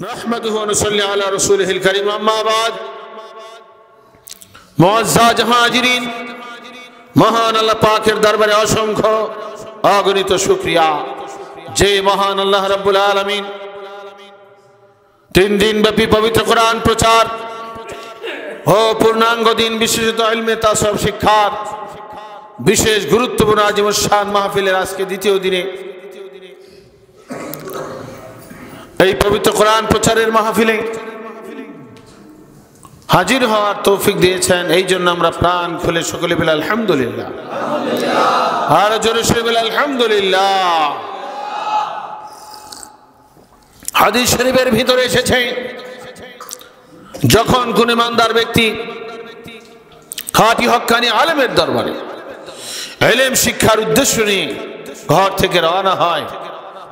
नहमदुहु व नुसल्ली अला रसूलिहिल करीम अम्मा बाद मुअज़्ज़ज़ हाज़िरीन महान अल्लाह पाकेर दरबारे असंख्य अगणित शुक्रिया जे महान अल्लाह रब्बुल आलमीन 3 दिन व्यापी पवित्र कुरान प्रचार ও পূর্ণাঙ্গ দিন বিশেষত ইলমে তাসাউফ শিক্ষার বিশেষ গুরুত্বপূর্ণ আজিমুশ শান মাহফিলের আজকে দ্বিতীয় দিনে এই পবিত্র কোরআন প্রচারের মাহফিলে হাজির হওয়ার তৌফিক দিয়েছেন এই জন্য আমরা প্রাণ খুলে সকলে বলি আলহামদুলিল্লাহ আর জোরে সরে বলি আলহামদুলিল্লাহ। হাদিস শরীফের ভিতরে এসেছে যখন কোন ইমানদার ব্যক্তি খাঁটি হক্কানি আলেমের দরবারে ইলম শিক্ষার উদ্দেশ্য নিয়ে ঘর থেকে রওনা হয়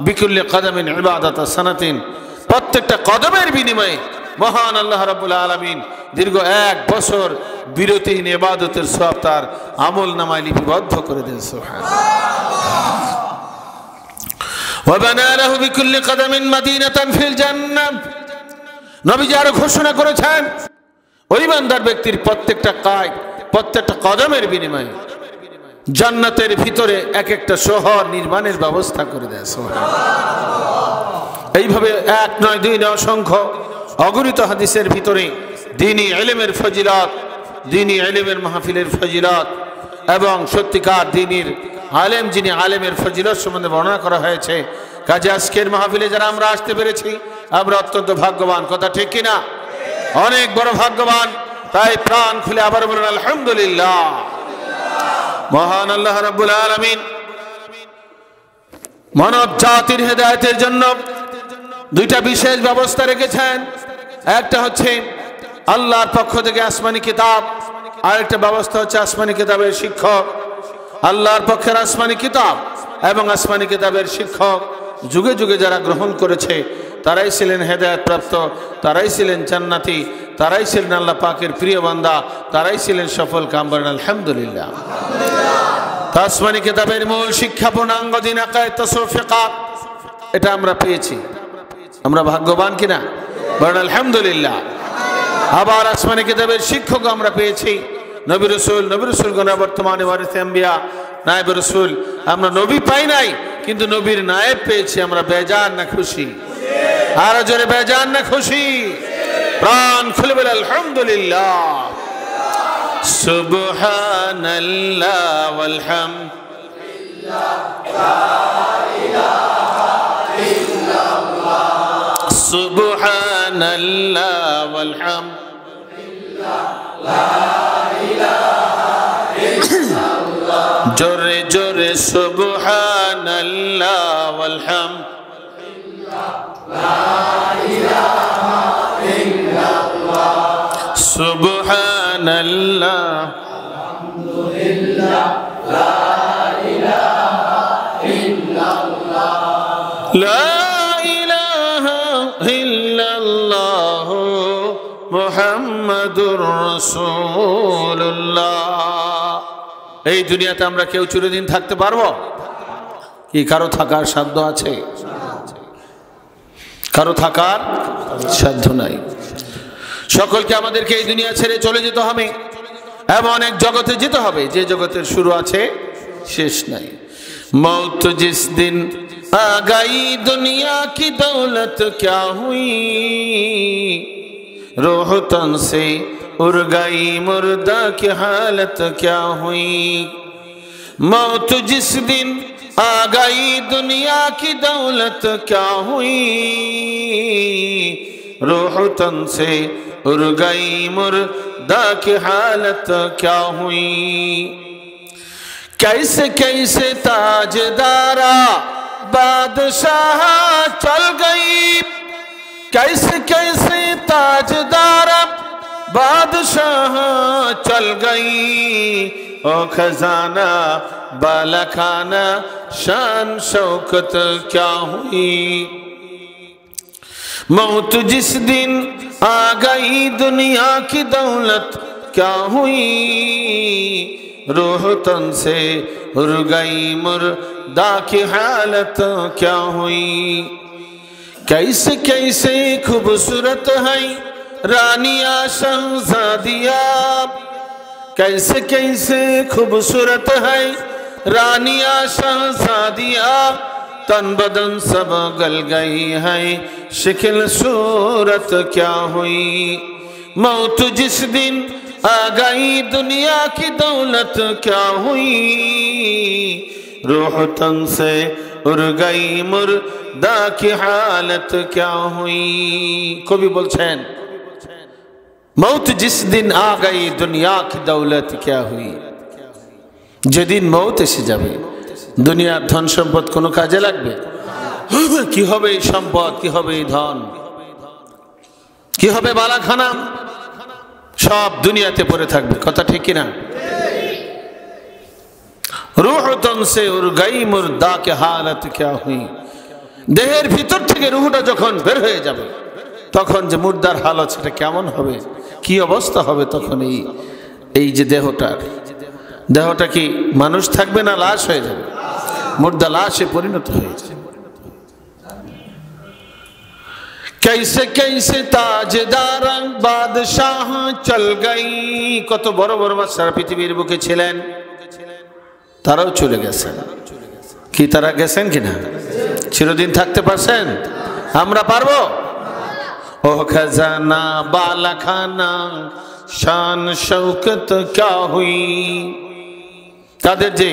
বিকুল্লি কদমিন ইবাদাত সানাতিন প্রত্যেকটা কদমের বিনিময়ে মহান আল্লাহ রাব্বুল আলামিন দীর্ঘ 1 বছর বিরতিহীন ইবাদতের সওয়াব তার আমলনামায় লিপিবদ্ধ করে দেন সুবহানাল্লাহ। ওয়া বানা লাহু বিকুল্লি কদমিন মাদিনাতান ফিল জান্নাহ নবীজি আরো ঘোষণা করেছেন ওই ইমানদার ব্যক্তির প্রত্যেকটা কায় প্রত্যেকটা কদমের বিনিময়ে জান্নাতের ভিতরে এক একটা শহর নির্মাণের ব্যবস্থা করে দেয় সুবহানাল্লাহ। এইভাবে এক নয় দুই নয় অসংখ্য অগণিত হাদিসের ভিতরে দ্বীনি ইলমের ফজিলত দ্বীনি ইলমের মাহফিলের ফজিলত এবং সত্যিকার দ্বীনির আলেম যিনি আলেমের ফজিলত সম্বন্ধে বর্ণনা করা হয়েছে। কাজে আজকের মাহফিলে যারা আমরা আসতে পেরেছি আমরা অত্যন্ত ভাগ্যবান, কথা ঠিক কিনা? অনেক বড় ভাগ্যবান। তাই প্রাণ খুলে আবার বলুন আলহামদুলিল্লাহ। মহান আল্লাহ রাব্বুল আলামিন মানব জাতির হেদায়েতের জন্য দুইটা বিশেষ ব্যবস্থা রেখেছেন। একটা হচ্ছে আল্লাহর পক্ষ থেকে আসমানি কিতাব, আরেকটা ব্যবস্থা হচ্ছে আসমানি কিতাবের শিক্ষক। আল্লাহর পক্ষের আসমানি কিতাব এবং আসমানি কিতাবের শিক্ষক যুগে যুগে যারা গ্রহণ করেছে তারাই ছিলেন হেদায়েত প্রাপ্ত, তারাই ছিলেন জান্নাতি, তারাই ছিলেন আল্লাহ পাকের প্রিয় বান্দা, তারাই ছিলেন সফল কামবান। আলহামদুলিল্লাহ। আসমানি কিতাবের মূল শিক্ষা পূর্ণাঙ্গ দিন আকায়েদ তাসাউফ ফিকহ এটা আমরা পেয়েছি। আমরা ভাগ্যবান কিনা? বলেন আলহামদুলিল্লাহ। আবার আসমানি কিতাবের শিক্ষক আমরা পেয়েছি নবী রাসূলগণ বর্তমানে ওয়ারিসে আম্বিয়া নায়েব রাসূল। আমরা নবী পাই নাই কিন্তু নবীর নায়েব পেয়েছি। আমরা বেজান না খুশি? আর জোরে বেজান না খুশি? প্রাণ খুলে বলে আলহামদুলিল্লাহ। সুবহানাল্লাহ ওয়াল হামদুলিল্লাহ লা ইলাহা ইল্লাল্লাহ সুবহানাল্লাহ ওয়াল হামদুলিল্লাহ লা ইলাহা ইল্লাল্লাহ জোরে জোরে সুবহানাল্লাহ ওয়াল হামদুলিল্লাহ লা ইলাহা ইল্লাল্লাহ সুবহানাল্লাহ আলহামদুলিল্লাহ লা ইলাহা ইল্লাল্লাহ লা ইলাহা ইল্লাল্লাহ মুহাম্মাদুর রাসূলুল্লাহ। এই দুনিয়াতে আমরা কেউ চিরদিন থাকতে পারবো কি? কারো থাকার সাধ্য আছে? কারো থাকার সাধ্য নাই। সকলকে আমাদেরকে এই দুনিয়া ছেড়ে চলে যেতে হবে এমন এক জগতে যেতে হবে যে জগতের শুরু আছে শেষ নাই। মৌত জিস দিন আ গই দুনিয়া কি দৌলত ক্যা হুই রূহ তন সে উড় গই মুর্দা কি হালত ক্যা হুই মৌত জিস দিন आ गई दुनिया की दौलत क्या हुई रूह तन से उड़ गई मुर्दा की हालत क्या हुई कैसे कैसे ताजदारा बादशाह चल गई कैसे कैसे ताजदारा बादशाह चल गई ओ खजाना बालाखाना शान शौकत क्या हुई मौत जिस दिन आ गई दुनिया की दौलत क्या हुई रूह तन से उड़ गई मुर्दा की हालत क्या हुई कैसे कैसे खूबसूरत है रानिया शहजादिया, कैसे कैसे खूबसूरत है रानिया शहजादिया, तन बदन सब गल गई है शक्ल सूरत क्या हुई। मौत जिस दिन आ गई दुनिया की दौलत क्या हुई, रूह तन से उड़ गई मुर्दा की हालत क्या हुई। कवि बोलছেন मौत जिस दिन आ गई दुनिया की दौलत क्या हुई, যেদিন মৌত এসে যাবে দুনিয়ার ধন সম্পদ কোনো কাজে লাগবে? কি হবে এই সম্পদ, কি হবে এই ধন, কি হবে বালাখানা, সব দুনিয়াতে পড়ে থাকবে। কথা ঠিক কি না? রূহ তন সে উড় গই মুর্দা কে হালত ক্যা হুই, দেহের ভিতর থেকে রূহটা যখন বের হয়ে যাবে তখন যে মুর্দার হালত সেটা কেমন হবে, কি অবস্থা হবে তখন এই যে দেহটা কি মানুষ থাকবে না লাশ হয়ে যাবে? মুর্দা লাশে পরিণত হয়ে যাবে। कैसे कैसे ताजदार बादशाह चल गई, কত বড় বড় বাদশারা পৃথিবীর বুকে ছিলেন তারাও চলে গেছেন। কি তারা গেছেন কিনা? চিরদিন থাকতে পারছেন? আমরা পারবো? ও খজানা বালাখানা শান শৌকত ক্যা হুই, তাদের যে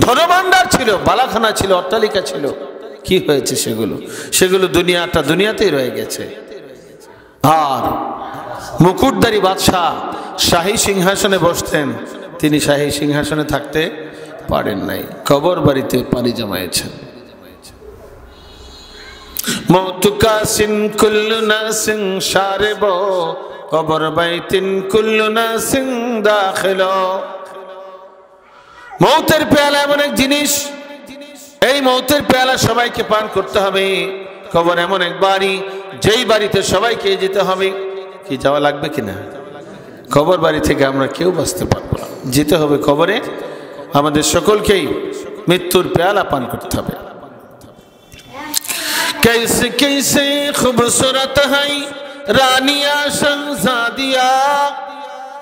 ধনভাণ্ডার ছিল, বালাখানা ছিল, অট্টালিকা ছিল, কি হয়েছে সেগুলো দুনিয়াতেই রয়ে গেছে। আর মুকুটধারী বাদশাহ শাহী সিংহাসনে বসতেন, তিনি শাহী সিংহাসনে থাকতে পারেন নাই, কবর বাড়িতে পাড়ি জমায়েছেন। মৌত কা সিন কুল্লু নাসিন শারিব, কবর বাইতিন কুল্লু নাসিন দাখিল। মৌতের পেয়ালা এমন এক জিনিস, এই মৌতের পেয়ালা সবাইকে পান করতে হবে। কবর এমন এক বাড়ি, যেই বাড়িতে সবাইকে যেতে হবে। কি যাওয়া লাগবে কিনা? কবর বাড়ি থেকে আমরা কেউ বাঁচতে পারবো না, যেতে হবে কবরে। আমাদের সকলকেই মৃত্যুর পেয়ালা পান করতে হবে। कैसे कैसे खूबसूरत है रानिया शहजादिया,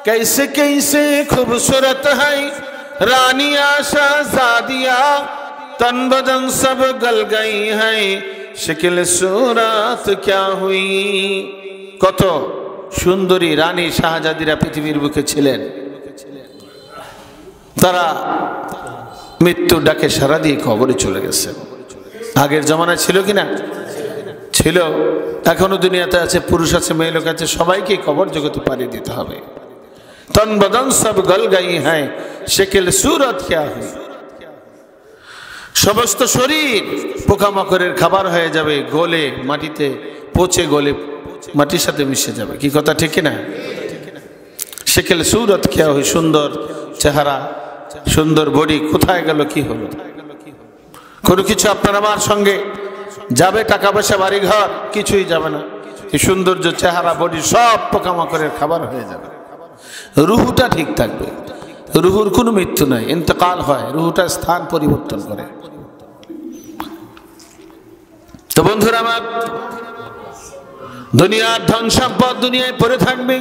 कैसे कैसे खूबसूरत है रानिया शहजादिया, तन बदन सब गल गई है शक्ल सूरत क्या हुई। কত সুন্দরী রানী শাহজাদিরা পৃথিবীর বুকে ছিলেন, তারা মৃত্যুর ডাকে সাড়া দিয়ে কবরে চলে গেছেন। আগের জমানায় ছিল কিনা? ছিল। এখনো দুনিয়াতে আছে, পুরুষ আছে, মেয়ে লোক আছে, সবাইকে কবর জগতে পাড়ি দিতে হবে। তন বদন সব গল গই হ্যায় শক্ল सूरत क्या हुई, সমস্ত শরীর পোকামাকড়ের খাবার হয়ে যাবে, গলে মাটিতে পচে গলে মাটির সাথে মিশে যাবে। কি কথা ঠিক কিনা? শক্ল सूरत क्या हुई, সুন্দর চেহারা, সুন্দর বডি কোথায় গেল, কি হলো? কোনো কিছু আপনার আমার সঙ্গে যাবে, টাকা পয়সা বাড়ি ঘর কিছুই যাবে না। এই সৌন্দর্য, চেহারা, বডি সব পোকামাকড়ের খাবার হয়ে যাবে। রুহুটা ঠিক থাকবে, রুহুর কোনো মৃত্যু নাই, ইন্তেকাল হয়, রুহুটা স্থান পরিবর্তন করে। তো বন্ধুরা আমার, দুনিয়ার ধন সম্পদ দুনিয়ায় পড়ে থাকবে,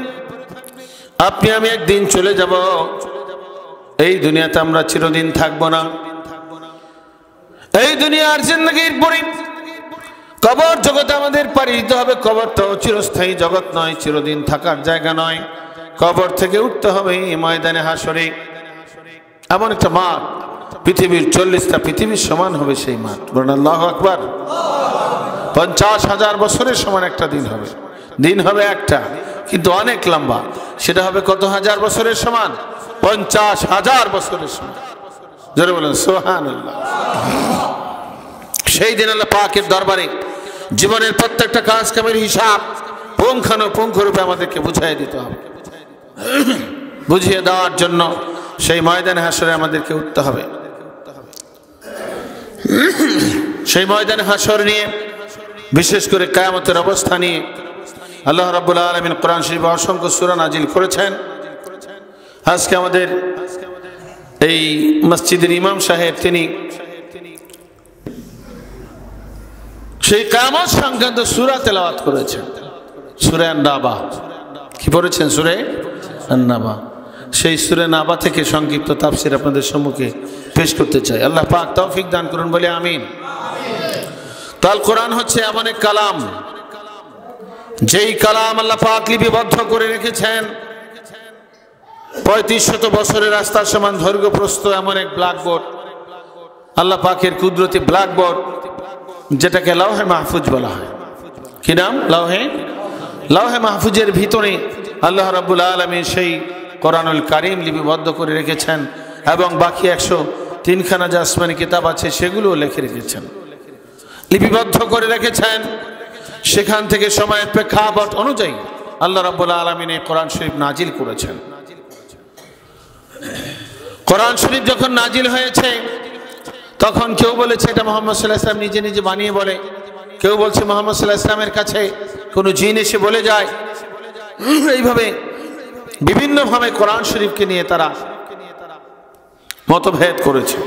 আপনি আমি একদিন চলে যাব। এই দুনিয়াতে আমরা চিরদিন থাকবো না। এই দুনিয়ার জিন্দেগির পরে কবর জগতে আমাদের পাড়ি দিতে হবে। কবর তো চিরস্থায়ী জগৎ নয়, চিরদিন থাকার জায়গা নয়। কবর থেকে উঠতে হবে ময়দানে হাসরে, এমন একটা মাঠ, পৃথিবীর 40টা পৃথিবীর সমান হবে সেই মাঠ। বলুন আল্লাহু আকবার। 50,000 বছরের সমান একটা দিন হবে। দিন হবে একটা, কিন্তু অনেক লম্বা। সেটা হবে কত হাজার বছরের সমান? 50,000 বছরের সমান। জোরে বলেন সুবহানাল্লাহ। সেই দিন আল্লাহ পাকের দরবারে জীবনের প্রত্যেকটা কাজ কামের হিসাব পুঙ্খানুপুঙ্খরূপে আমাদেরকে বুঝিয়ে দিতে হবে। বুঝিয়ে দেওয়ার জন্য সেই ময়দানে হাসরে আমাদেরকে উঠতে হবে। সেই ময়দানে হাসর নিয়ে, বিশেষ করে কিয়ামতের অবস্থা নিয়ে আল্লাহ রাব্বুল আলামিন কোরআন শরীফে অসংখ্য সূরা নাজিল করেছেন। আজকে আমাদের এই মসজিদের ইমাম সাহেব তিনি সেই কিয়ামত সংক্রান্ত সূরা তেলাওয়াত করেছেন, সূরা আন-নাবা। কি পড়েছেন? সূরা আন-নাবা। সেই সূরা নাবা থেকে সংক্ষিপ্ত তাফসীর আপনাদের সম্মুখে পেশ করতে চাই। আল্লাহ পাক তৌফিক দান করুন, বলে আমিন। তো আল কোরআন হচ্ছে এমন এক কালাম, যেই কালাম আল্লাহ পাক লিপিবদ্ধ করে রেখেছেন। ৩৫০০ বছরের রাস্তার সমান দৈর্ঘ্য প্রস্থ এমন এক ব্ল্যাকবোর্ড, আল্লাহ পাকের কুদরতি ব্ল্যাকবোর্ড, যেটাকে লাওহে মাহফুজ বলা হয়। কি নাম? লাওহে মাহফুজের ভিতরে আল্লাহ রাব্বুল আলামিন সেই কোরআনুল কারীম লিপিবদ্ধ করে রেখেছেন, এবং বাকি ১০৩খানা যে আসমানি কিতাব আছে সেগুলোও লিখে রেখেছেন, লিপিবদ্ধ করে রেখেছেন। সেখান থেকে সময়ের প্রেক্ষাপট অনুযায়ী আল্লাহ রাব্বুল আলামিন এই কোরআন শরীফ নাজিল করেছেন। কোরআন শরীফ যখন নাজিল হয়েছে তখন কেউ বলেছে এটা মুহাম্মদ সাল্লাল্লাহু আলাইহি ওয়াসাল্লাম নিজে নিজে বানিয়ে বলে, কেউ বলছে মুহাম্মদ সাল্লাল্লাহু আলাইহি ওয়াসাল্লামের কাছে কোনো জিন এসে বলে যায়। এইভাবে বিভিন্নভাবে কোরআন শরীফকে নিয়ে তারা মতভেদ করেছে।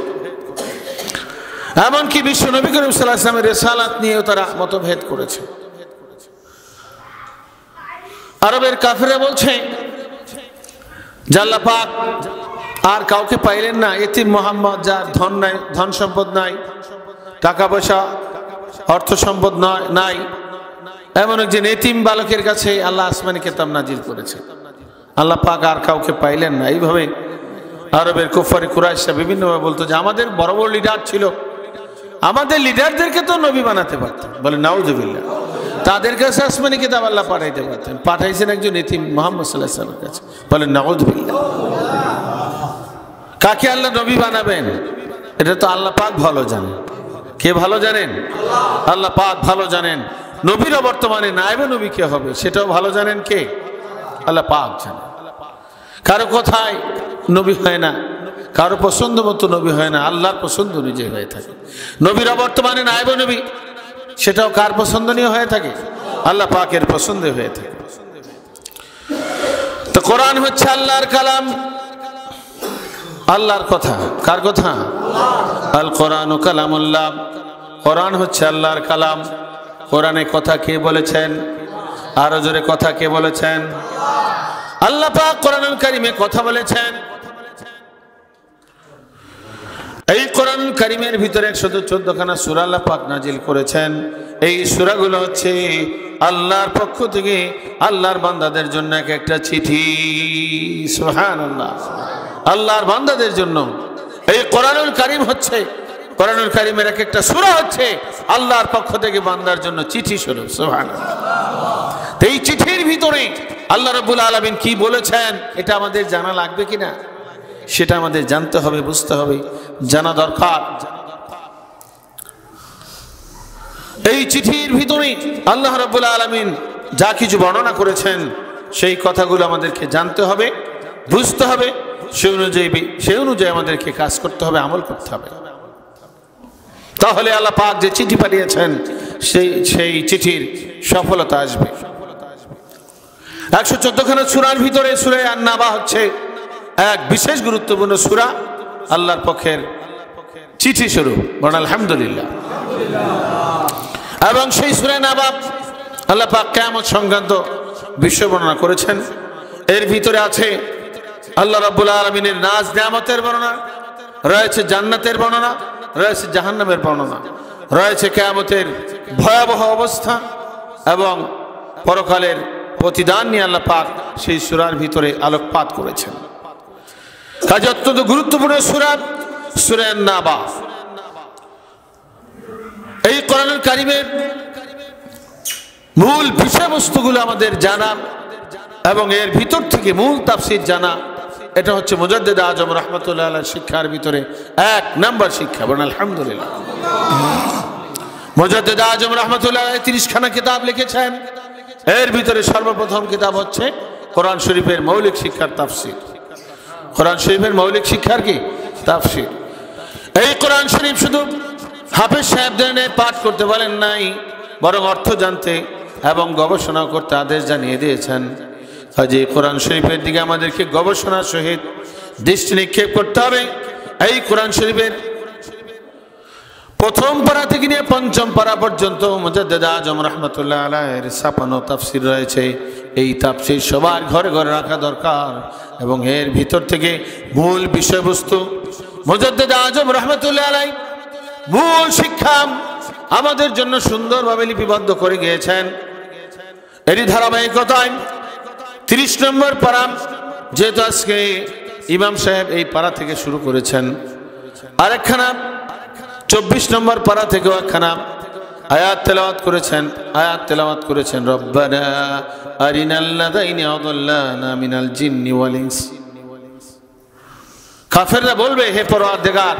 এমনকি বিশ্ব নবী করিম সাল্লাল্লাহু আলাইহি ওয়াসাল্লামের রিসালাত নিয়েও তারা মতভেদ করেছে। আরবের কাফেররা বলছে যে আল্লাহ পাক আর কাউকে পাইলেন না, এতিম মুহাম্মদ, যার ধন নাই, ধন সম্পদ নাই, টাকা পয়সা অর্থ সম্পদ নাই, এমন একজন এতিম বালকের কাছে আল্লাহ আসমানি কিতাব নাজিল করেছে। আল্লাহ পাক আর কাউকে পাইলেন না। এইভাবে আরবের কুফারি কুরাইশরা বিভিন্নভাবে বলতো যে আমাদের বড় বড় লিডার ছিল, আমাদের লিডারদেরকে তো নবী বানাতে পারতেন। বলে নাউজুবিল্লাহ, তাদের কাছে আসমানি কিতাব আল্লাহ পাঠাইতে পারতেন, পাঠাইছেন একজন এতিম মুহাম্মদ সাল্লাল্লাহু আলাইহি ওয়াসাল্লামের কাছে। বলে নাউজুবিল্লাহ, কাকে আল্লাহ নবী বানাবেন এটা তো আল্লাহ পাক ভালো জানেন। কে ভালো জানেন? আল্লাহ পাক ভালো জানেন। নবীরা বর্তমানে নায়েবে নবী কে হবে সেটাও ভালো জানেন কে? আল্লাহ পাক জানেন। কারো কথায় নবী হয় না, কারো পছন্দ মতো নবী হয় না, আল্লাহর পছন্দ অনুযায়ী হয়ে থাকে। নবীরা বর্তমানে নায়েবে নবী, সেটাও কার পছন্দনীয় হয়ে থাকে? আল্লাহ পাকের পছন্দে হয়ে থাকে। তো কোরআন হচ্ছে আল্লাহর কালাম, আল্লাহর কথা। কার কথা? আল কোরআনু কালামুল্লাহ। কোরআন হচ্ছে আল্লাহর কালাম। কোরআনে কথা কে বলেছেন? আরো জোরে কথা কে বলেছেন? আল্লাহ পাক কোরআনুল কারীমে কথা বলেছেন। এই কোরআনুল কারীমের ভিতরে ১১৪খানা সূরা আল্লাহ পাক নাজিল করেছেন। এই সূরাগুলো হচ্ছে আল্লাহর পক্ষ থেকে আল্লাহর বান্দাদের জন্য এক একটা চিঠি। সুবহানাল্লাহ, আল্লাহর বান্দাদের জন্য এই কোরআনুল কারীম হচ্ছে, কোরআনুল কারীমের এক একটা সূরা হচ্ছে আল্লাহর পক্ষ থেকে বান্দার জন্য চিঠি স্বরূপ। সুবহানাল্লাহ। এই চিঠির ভিতরে আল্লাহ রাব্বুল আলামিন কি বলেছেন এটা আমাদের জানা লাগবে কিনা সেটা আমাদের জানতে হবে, বুঝতে হবে, জানা দরকার। এই চিঠির ভিতরে আল্লাহ রাব্বুল আলামিন যা কিছু বর্ণনা করেছেন সেই কথাগুলো আমাদেরকে জানতে হবে, বুঝতে হবে, সেই অনুযায়ী আমাদেরকে কাজ করতে হবে, আমল করতে হবে। তাহলে আল্লাহ পাক যে চিঠি পাঠিয়েছেন সেই চিঠির সফলতা আসবে। ১১৪খানা সূরার ভিতরে সূরা আন-নাবা হচ্ছে এক বিশেষ গুরুত্বপূর্ণ সূরা, আল্লাহর পক্ষের চিঠি স্বরূপ। বলেন আলহামদুলিল্লাহ। এবং সেই সূরা নাবা আল্লাহ পাক কিয়ামত সংক্রান্ত বিষয় বর্ণনা করেছেন। এর ভিতরে আছে আল্লাহ রাব্বুল আলামিনের নাজ নিয়ামতের বর্ণনা, রয়েছে জান্নাতের বর্ণনা, রয়েছে জাহান্নামের বর্ণনা, রয়েছে কিয়ামতের ভয়াবহ অবস্থা এবং পরকালের প্রতিদান নিয়ে আল্লাহ পাক সেই সূরার ভিতরে আলোকপাত করেছেন। কাজে অত্যন্ত গুরুত্বপূর্ণ সূরা সূরা আন-নাবা। এই কোরআনুল কারীমের মূল বিষয়বস্তুগুলো আমাদের জানা এবং এর ভিতর থেকে মূল তাফসীর জানা, এটা হচ্ছে মুজাদ্দিদ আজম রাহমাতুল্লাহ আলাইহির শিক্ষার ভিতরে ১ নাম্বার শিক্ষা। বলেন আলহামদুলিল্লাহ। মুজাদ্দিদ আজম রাহমাতুল্লাহ আলাইহি ৩০খানা কিতাব লিখেছেন। এর ভিতরে সর্বপ্রথম কিতাব হচ্ছে কোরআন শরীফের মৌলিক শিক্ষার তাফসীর। কোরআন শরীফের মৌলিক শিক্ষার কি? তাফসীর। এই কোরআন শরীফ শুধু হাফেজ সাহেবদের পাঠ করতে বলেন নাই, বরং অর্থ জানতে এবং গবেষণা করতে আদেশ জানিয়ে দিয়েছেন। কাজে কোরআন শরীফের দিকে আমাদেরকে গবেষণার সহিত দৃষ্টি নিক্ষেপ করতে হবে। এই কোরআন শরীফের প্রথম পারা থেকে নিয়ে পঞ্চম পারা পর্যন্ত মুজাদ্দিদ আজম রাহমাতুল্লাহ আলাইহির ছাপানো তাফসীর রয়েছে। এই তাফসীর সবার ঘরে ঘরে রাখা দরকার এবং এর ভিতর থেকে মূল বিষয়বস্তু মুজাদ্দিদ আজম রাহমাতুল্লাহ আলাইহি মূল শিক্ষা আমাদের জন্য সুন্দরভাবে লিপিবদ্ধ করে গিয়েছেন। এরই ধারাবাহিকতায় 30 নম্বর পারা, যেহেতু আজকে ইমাম সাহেব এই পারা থেকে শুরু করেছেন, আরেকখানা 24 নম্বর পারা থেকেও একখানা আয়াত তেলাওয়াত করেছেন। রব্বানা আরিনাল লাযাইনি আদাল্লানা মিনাল জিন্নি ওয়াল ইনস। কাফেররা বলবে, হে পরওয়ারদিগার,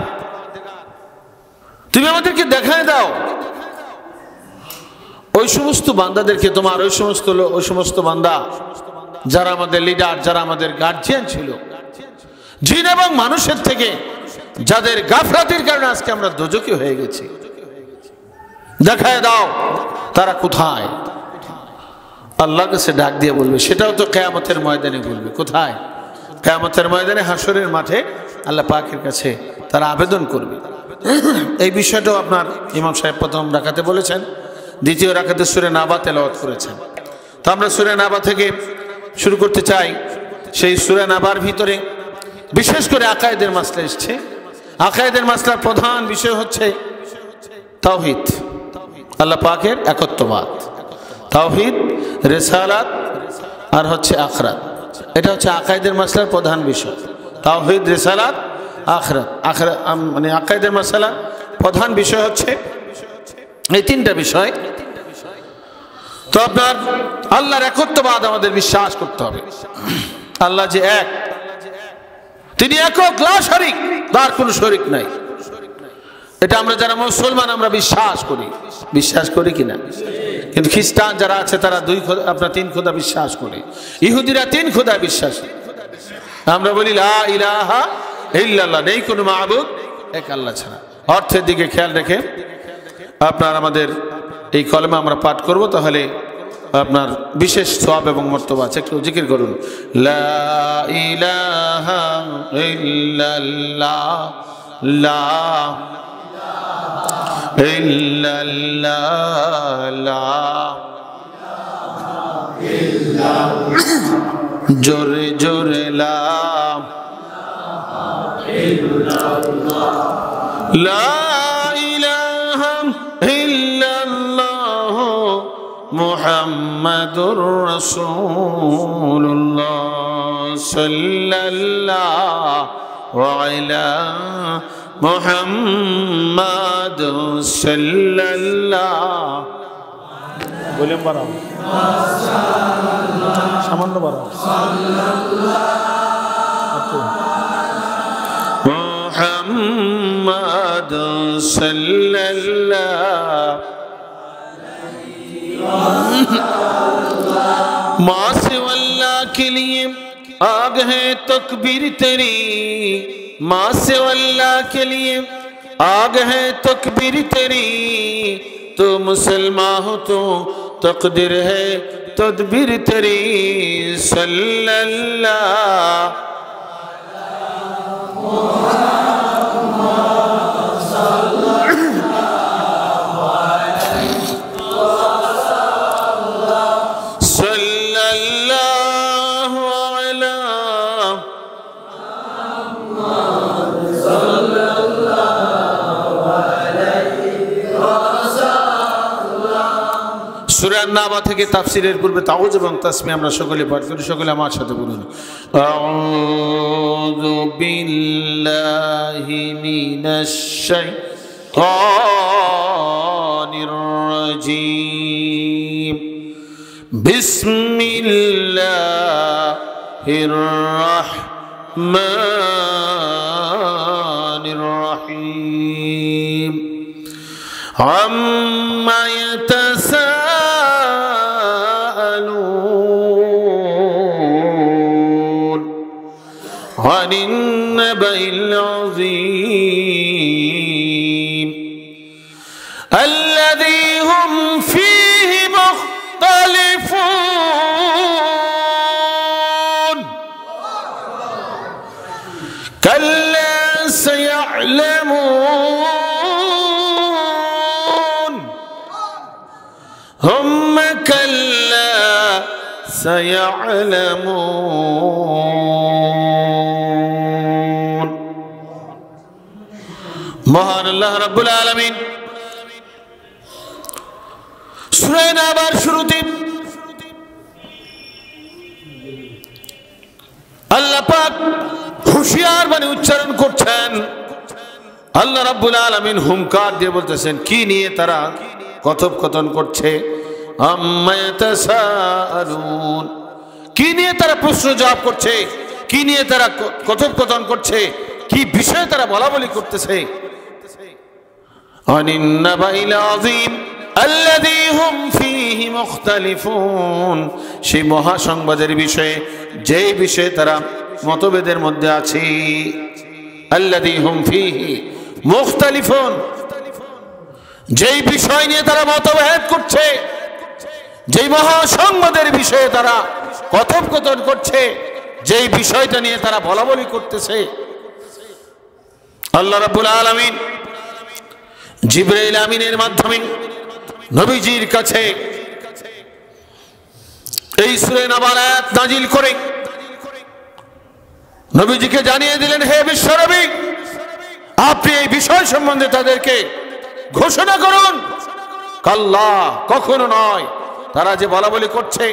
তুমি আমাদেরকে দেখায় দাও ওই সমস্ত বান্দাদেরকে, তোমার ওই সমস্ত বান্দা যারা আমাদের লিডার, যারা আমাদের গার্জিয়ান ছিল জিন এবং মানুষের থেকে, যাদের গাফলাতির কারণে আজকে আমরা দোজখী হয়ে গেছি, দেখায় দাও তারা কোথায়। আল্লাহর কাছে ডাক দিয়ে বলবে, সেটাও তো কিয়ামতের ময়দানে বলবে। কোথায়? কিয়ামতের ময়দানে, হাসরের মাঠে আল্লাহ পাকের কাছে তারা আবেদন করবে। এই বিষয়টাও আপনার ইমাম সাহেব প্রথম রাকাতে বলেছেন, দ্বিতীয় রাকাতে সূরা নাবা তেলাওয়াত করেছেন। তো আমরা সূরা নাবা থেকে শুরু করতে চাই। সেই সূরা নাবার ভিতরে বিশেষ করে আকায়েদের মাসলা এসছে। আকায়েদের মাসলার প্রধান বিষয় হচ্ছে তাওহীদ, আল্লাহ পাকের একত্ববাদ, তাওহীদ, রিসালাত আর হচ্ছে আখিরাত। এটা হচ্ছে আকায়েদের মাসলার প্রধান বিষয়। তাওহীদ, রিসালাত, আখিরাত। মানে আকায়েদের মাসলা প্রধান বিষয় হচ্ছে এই তিনটা বিষয়। তো আপনার আল্লাহর একত্ববাদ আমাদের বিশ্বাস করতে হবে। আল্লাহ যে এক, তিনি একক, লা শরীক, তার কোনো শরীক নাই। এটা আমরা যারা মুসলমান আমরা বিশ্বাস করি কিনা? কিন্তু খ্রিস্টান যারা আছে তারা তিন খোদা বিশ্বাস করে। ইহুদিরা 3 খোদা বিশ্বাসী। আমরা বলি লা ইলাহা ইল্লাল্লাহ, নেই কোনো মাবুদ এক আল্লাহ ছাড়া। অর্থের দিকে খেয়াল রেখে আপনার আমাদের এই কলেমা আমরা পাঠ করব, তাহলে আপনার বিশেষ সওয়াব এবং মর্তবা আছে। একটু জিকির করুন, লা ইলাহা ইল্লাল্লাহ, লা ইল্লাল্লাহ, জোরে জোরে লা ইলাহা ইল্লাল্লাহ মুহাম্মাদুর রাসূলুল্লাহ সাল্লাল্লাহু আলা মুহাম্মাদ সাল্লাল্লাহু, বলেন বাড়াও, সামান্য বাড়াও, মুহাম্মাদ সাল্লাল্লাহু माँ से अल्लाह के लिए आग है तकबीर तेरी, माँ से अल्लाह के लिए आग है तकबीर तेरी, तो मुसलमान हो तो तकदीर है तदबीर तेरी, सल्लल्लाहु সূরা নাবা থেকে তাফসীরের পূর্বে তাওজ এবং তাসমিহ আমরা সকলে পাঠ করি। সকলে আমার সাথে বলুন, আউযু বিল্লাহি মিনাশ শাইতানির রাজীম, বিসমিল্লাহির রাহমানির রাহিম, আম্মা ইয়াতাসাআলুন আনিন নাবাইল আযীম আল্লাযী হুম ফীহি মুখতালিফুন, কাল্লা সায়া'লামুন سيعلمون মহান আল্লাহ রাব্বুল আলামিন সূরা নাবার শুরুতে আল্লাহ পাক হুঁশিয়ার বাণী উচ্চারণ করছেন। আল্লাহ রাব্বুল আলামিন হুঙ্কার দিয়ে বলতেছেন কি নিয়ে তারা কথোপকথন করছে। আম্মা ইয়াতাসাআলুন, কি নিয়ে তারা প্রশ্ন জবাব করছে, কি নিয়ে তারা কথোপকথন করছে, কি বিষয়ে তারা বলাবলি করতেছে। আনিন নাবাইল আযীম আল্লাযী হুম ফীহি মুখতালিফুন, সেই মহাসংবাদের বিষয়ে যেই বিষয়ে তারা মতভেদের মধ্যে আছে। আল্লাযী হুম ফীহি মুখতালিফুন, যেই বিষয় নিয়ে তারা মতভেদ করছে, যেই মহাসংবাদের বিষয়ে তারা কথোপকথন করছে, যেই বিষয়টা নিয়ে তারা বলাবলি করতেছে। আল্লাহ রাব্বুল আলামিন জিবরাইল আমিনের মাধ্যমে নবীজির কাছে এই সূরা নাবার আয়াত নাজিল করে নবীজিকে জানিয়ে দিলেন, হে বিশ্বনবী, আপনি এই বিষয় সম্বন্ধে তাদেরকে ঘোষণা করুন। কাল্লা, কখনো নয়। তারা যে বলাবলি করছে,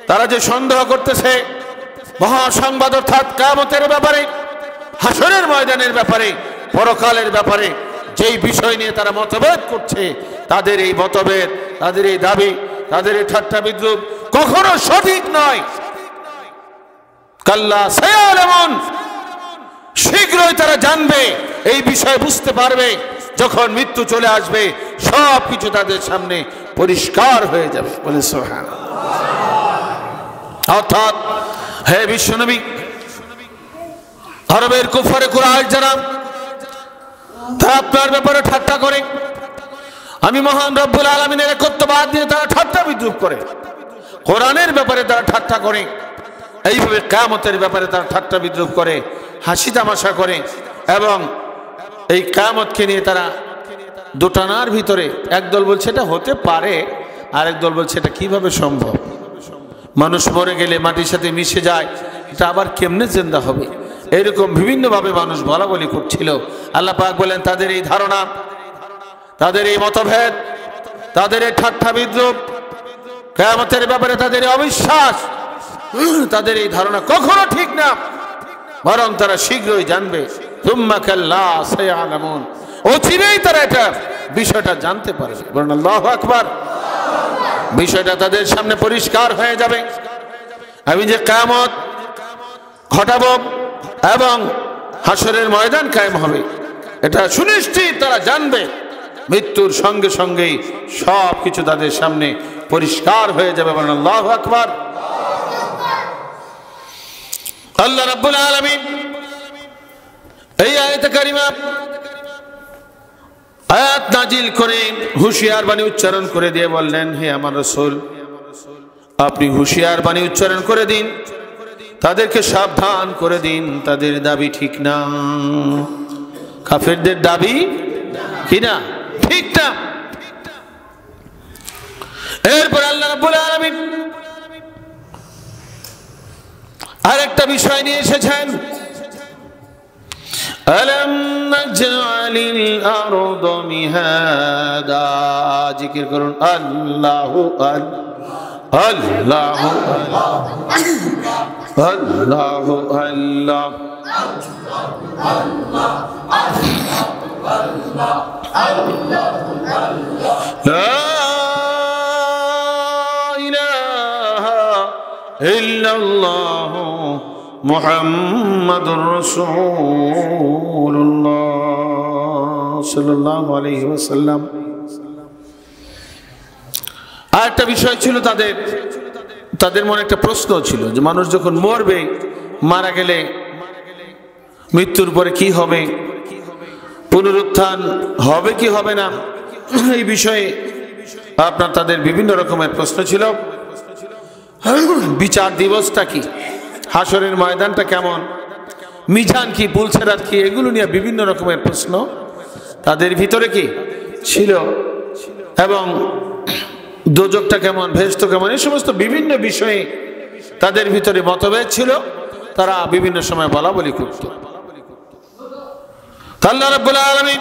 তারা যে সন্দেহ করতেছে মহাসংবাদ অর্থাৎ কিয়ামতের ব্যাপারে, হাসরের ময়দানের ব্যাপারে, পরকালের ব্যাপারে যেই বিষয় নিয়ে তারা মতভেদ করছে, তাদের এই মতভেদ, তাদের এই দাবি, তাদের এই ঠাট্টা বিদ্রুপ কখনো সঠিক নয়। কাল্লা সায়ালামুন, শীঘ্রই তারা জানবে, এই বিষয় বুঝতে পারবে। যখন মৃত্যু চলে আসবে সব কিছু তাদের সামনে পরিষ্কার হয়ে যাবে। বলে সুবহানাল্লাহ। অর্থাৎ হে বিশ্বনবী, আরবের কুফারে কুরাইশ যারা তারা আপনার ব্যাপারে ঠাট্টা করে, আমি মহান রব্বুল আলামিনের একত্ববাদ দিয়ে তারা ঠাট্টা বিদ্রুপ করে, কোরআনের ব্যাপারে তারা ঠাট্টা করে, এইভাবে কিয়ামতের ব্যাপারে তারা ঠাট্টা বিদ্রুপ করে, হাসি তামাশা করে, এবং এই কিয়ামতকে নিয়ে তারা দোটানার ভিতরে একদল বলছে এটা হতে পারে, আরেক দল বলছে এটা কিভাবে সম্ভব। মানুষ মরে গেলে মাটির সাথে মিশে যায়, এটা আবার কেমনে জিন্দা হবে, এরকম বিভিন্নভাবে মানুষ বলা বলি করছিল। আল্লাহ পাক বলেন তাদের এই ধারণা, তাদের এই মতভেদ, তাদের এই ঠাট্টা বিদ্রুপ, কিয়ামতের ব্যাপারে তাদের এই অবিশ্বাস, তাদের এই ধারণা কখনো ঠিক না, বরং তারা শীঘ্রই জানবে। সুম্মা কাল্লা সায়ালামুন, অচিরেই তারা এটা বিষয়টা জানতে পারবে। বলেন আল্লাহু আকবার। বিষয়টা তাদের সামনে পরিষ্কার হয়ে যাবে। আমি যে কিয়ামত ঘটাবো এবং হাসরের ময়দান কায়েম হবে, এটা সুনিশ্চিত তারা জানবে। মৃত্যুর সঙ্গে সঙ্গেই সব কিছু তাদের সামনে পরিষ্কার হয়ে যাবে। বলেন আল্লাহু আকবার। আল্লাহ রাব্বুল আলামিন এই আয়াতে কারিমা আয়াত নাজিল করে হুঁশিয়ার বাণী উচ্চারণ করে দিয়ে বললেন, হে আমার রাসূল, আপনি হুঁশিয়ার বাণী উচ্চারণ করে দিন, তাদেরকে সাবধান করে দিন, তাদের দাবি ঠিক না, কাফেরদের দাবি কি না, ঠিক না। এরপর আল্লাহ রাব্বুল আলামিন আরেকটা বিষয় নিয়ে এসেছেন। আলাম নাজআলিল আরদা মিহাদা, জিকির করুন আল্লাহু আল্লাহু আল্লাহু আল্লাহ। লা ইলাহা ইল্লাল্লাহ মুহাম্মাদুর রাসূলুল্লাহ সাল্লাল্লাহু আলাইহি ওয়াসাল্লাম। আরেকটা বিষয় ছিল তাদের মনে একটা প্রশ্ন ছিল যে মানুষ যখন মরবে, মারা গেলে মৃত্যুর পরে কি হবে, পুনরুত্থান হবে কি হবে না, এই বিষয়ে আপনার তাদের বিভিন্ন রকমের প্রশ্ন ছিল। বিচার দিবসটা কি, হাসরের ময়দানটা কেমন, মিজান কি, পুলসেরাত কি, এগুলো নিয়ে বিভিন্ন রকমের প্রশ্ন তাদের ভিতরে কি ছিল। এবং দোজখটা কেমন, ভেস্ত কেমন, এই সমস্ত বিভিন্ন বিষয়ে তাদের ভিতরে মতভেদ ছিল। তারা বিভিন্ন সময় বলা বলি করত। আল্লাহ রাব্বুল আলামিন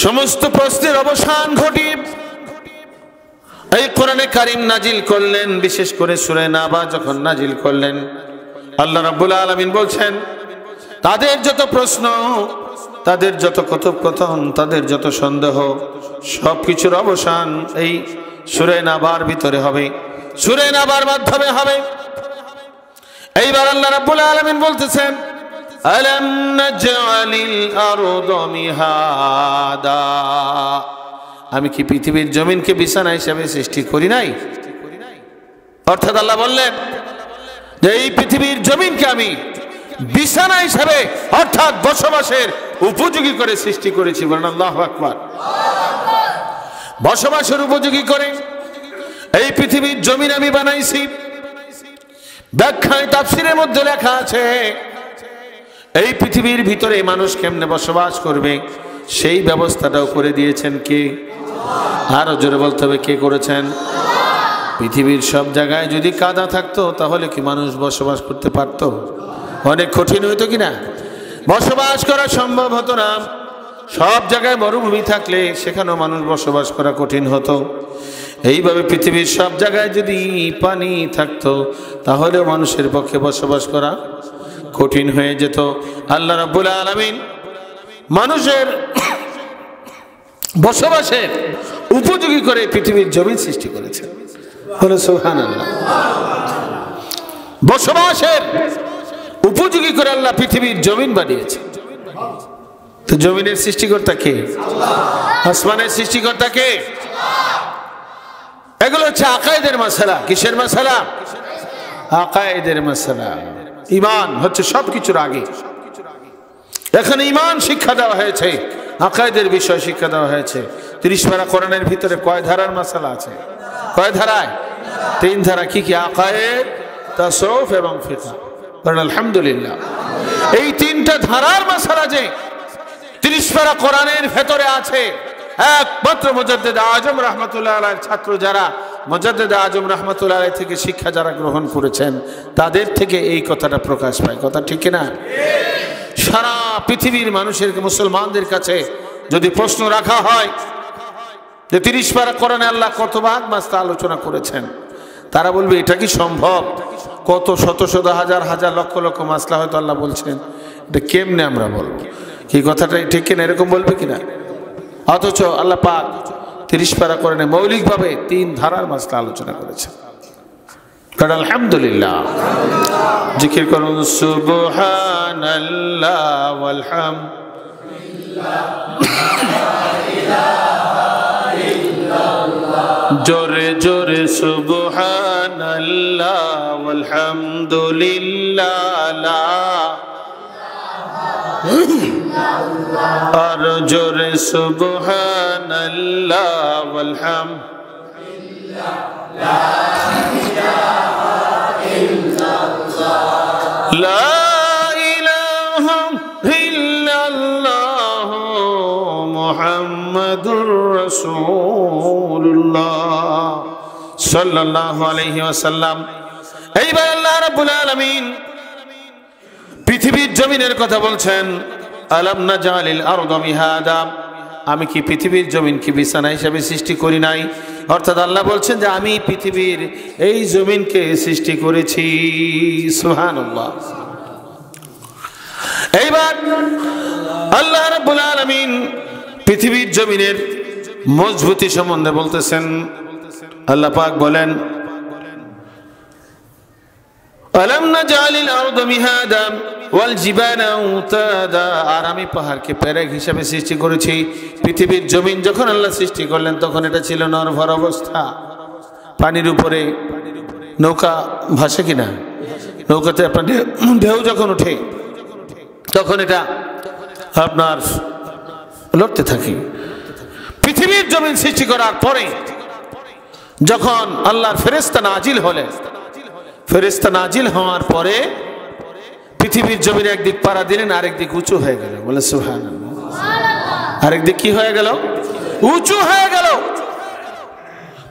সমস্ত প্রশ্নের অবসান ঘটিয়ে এই কোরআনে কারীম নাজিল করলেন। বিশেষ করে সূরা নাবা যখন নাজিল করলেন, আল্লাহ রাব্বুল আলামিন বলছেন তাদের যত প্রশ্ন, তাদের যত কথোপকথন, তাদের যত সন্দেহ, সবকিছুর অবসান এই সূরা নাবার ভিতরে হবে, সূরা নাবার মাধ্যমে হবে। এইবার আল্লাহ রাব্বুল আলামিন বলতেছেন আলাম নাজআলিল আরদা মিহাদা, আমি কি পৃথিবীর জমিনকে বিছানা হিসেবে সৃষ্টি করি নাই? অর্থাৎ আল্লাহ বললেন যে এই পৃথিবীর জমিনকে আমি বিছানা হিসেবে অর্থাৎ বসবাসের উপযোগী করে সৃষ্টি করেছি। বলেন আল্লাহু আকবার। বসবাসের উপযোগী করে এই পৃথিবীর জমিন আমি বানাইছি। ব্যাখ্যায় তাফসীরের মধ্যে লেখা আছে এই পৃথিবীর ভিতরে মানুষ কেমনে বসবাস করবে সেই ব্যবস্থাটাও করে দিয়েছেন কে? আরো জোরে বলতে হবে, কে করেছেন? পৃথিবীর সব জায়গায় যদি কাদা থাকতো তাহলে কি মানুষ বসবাস করতে পারতো? অনেক কঠিন হইতো কিনা, বসবাস করা সম্ভব হতো না। সব জায়গায় মরুভূমি থাকলে সেখানেও মানুষ বসবাস করা কঠিন হতো। এইভাবে পৃথিবীর সব জায়গায় যদি পানি থাকতো তাহলেও মানুষের পক্ষে বসবাস করা কঠিন হয়ে যেত। আল্লাহ রাব্বুল আলামিন মানুষের বসবাসের উপযোগী করে পৃথিবীর জমিন সৃষ্টি করেছেন। বলে সুবহানাল্লাহ। বসবাসের উপযোগী করে আল্লাহ পৃথিবীর জমিন বানিয়েছে। তো জমিনের সৃষ্টিকর্তা কে? আসমানের সৃষ্টিকর্তা কে? এগুলো হচ্ছে আকায়েদের মাসালা। কিসের মাসালা? আকায়েদের মাসালা। ঈমান হচ্ছে সবকিছুর আগে। এখানে ঈমান শিক্ষা দেওয়া হয়েছে, আকায়েদের বিষয় শিক্ষা দেওয়া হয়েছে। 30 পারা কোরআনের ভিতরে কয় ধারার মাসালা আছে? কয় ধারায়? 3 ধারা। কি কি? আকায়েদ, তাসাউফ এবং ফিকহ। আলহামদুলিল্লাহ। এই 3টা ধারার মাসালা যে 30 পারা কোরআনের ভেতরে আছে, একমাত্র মুজাদ্দিদ আজম রাহমাতুল্লাহ আলাইহির ছাত্র যারা মুজাদ্দিদ আজম রাহমাতুল্লাহ আলাইহি থেকে শিক্ষা যারা গ্রহণ করেছেন তাদের থেকে এই কথাটা প্রকাশ পায়। কথা ঠিক কিনা? সারা পৃথিবীর মানুষের, মুসলমানদের কাছে যদি প্রশ্ন রাখা হয় যে 30 পারা কোরআনে আল্লাহ কত ভাগ মাসলা আলোচনা করেছেন, তারা বলবে এটা কি সম্ভব? কত শত শত হাজার হাজার লক্ষ লক্ষ মাসলা হয়তো আল্লাহ বলছেন, এটা কেমনে আমরা বলবো? কি কথাটা ঠিক কিনা? এরকম বলবে কিনা? অথচ আল্লাহ পাক 30 পারা কোরআনে মৌলিকভাবে 3 ধারার মাসলা আলোচনা করেছেন। কারণ আলহামদুলিল্লাহ। জিকির করুন সুবহানাল্লাহ ওয়াল হামদুলিল্লাহ। জোরে জোরে সুবহানাল্লাহ ওয়াল হামদুলিল্লাহ। আর জোরে সুবহানাল্লাহ ওয়াল হামদুলিল্লাহ। লা ইলাহা ইল্লাল্লাহ মুহাম্মাদুর রাসূলুল্লাহ সাল্লাল্লাহু আলাইহি ওয়াসাল্লাম। এইবার আল্লাহ রাব্বুল আলামিন পৃথিবীর জমিনের কথা বলছেন। আলাম নাজআলিল আরদা মিহাদা, আমি কি পৃথিবীর জমিন কি বিছানা হিসেবে সৃষ্টি করি নাই? অর্থাৎ আল্লাহ বলছেন যে আমি পৃথিবীর এই জমিনকে সৃষ্টি করেছি। সুবহানাল্লাহ। এইবার আল্লাহ রাব্বুল আলামিন পৃথিবীর জমিনের মজবুতি সম্বন্ধে বলতেছেন। আল্লাহ পাক বলেন আলাম নাজআলিল আরদা মিহাদা ওয়াল জিবালা আওতাদা, আর আমি পাহাড়কে পেরেক হিসেবে সৃষ্টি করেছি। পৃথিবীর জমিন যখন আল্লাহ সৃষ্টি করলেন তখন এটা ছিল নরভর অবস্থা। পানির উপরে নৌকা ভাসে কিনা? নৌকাতে আপনার ঢেউ যখন ওঠে তখন এটা আপনার লড়তে থাকে। পৃথিবীর জমিন সৃষ্টি করার পরে যখন আল্লাহর ফেরেশতা নাজিল হলেন, ফেরেশতা নাজিল হওয়ার পরে পৃথিবীর জমিন একদিক পাড়া দিলেন, আরেক দিক উঁচু হয়ে গেল। বলে সুবহানাল্লাহ। আরেক দিক কি হয়ে গেল? উঁচু হয়ে গেল।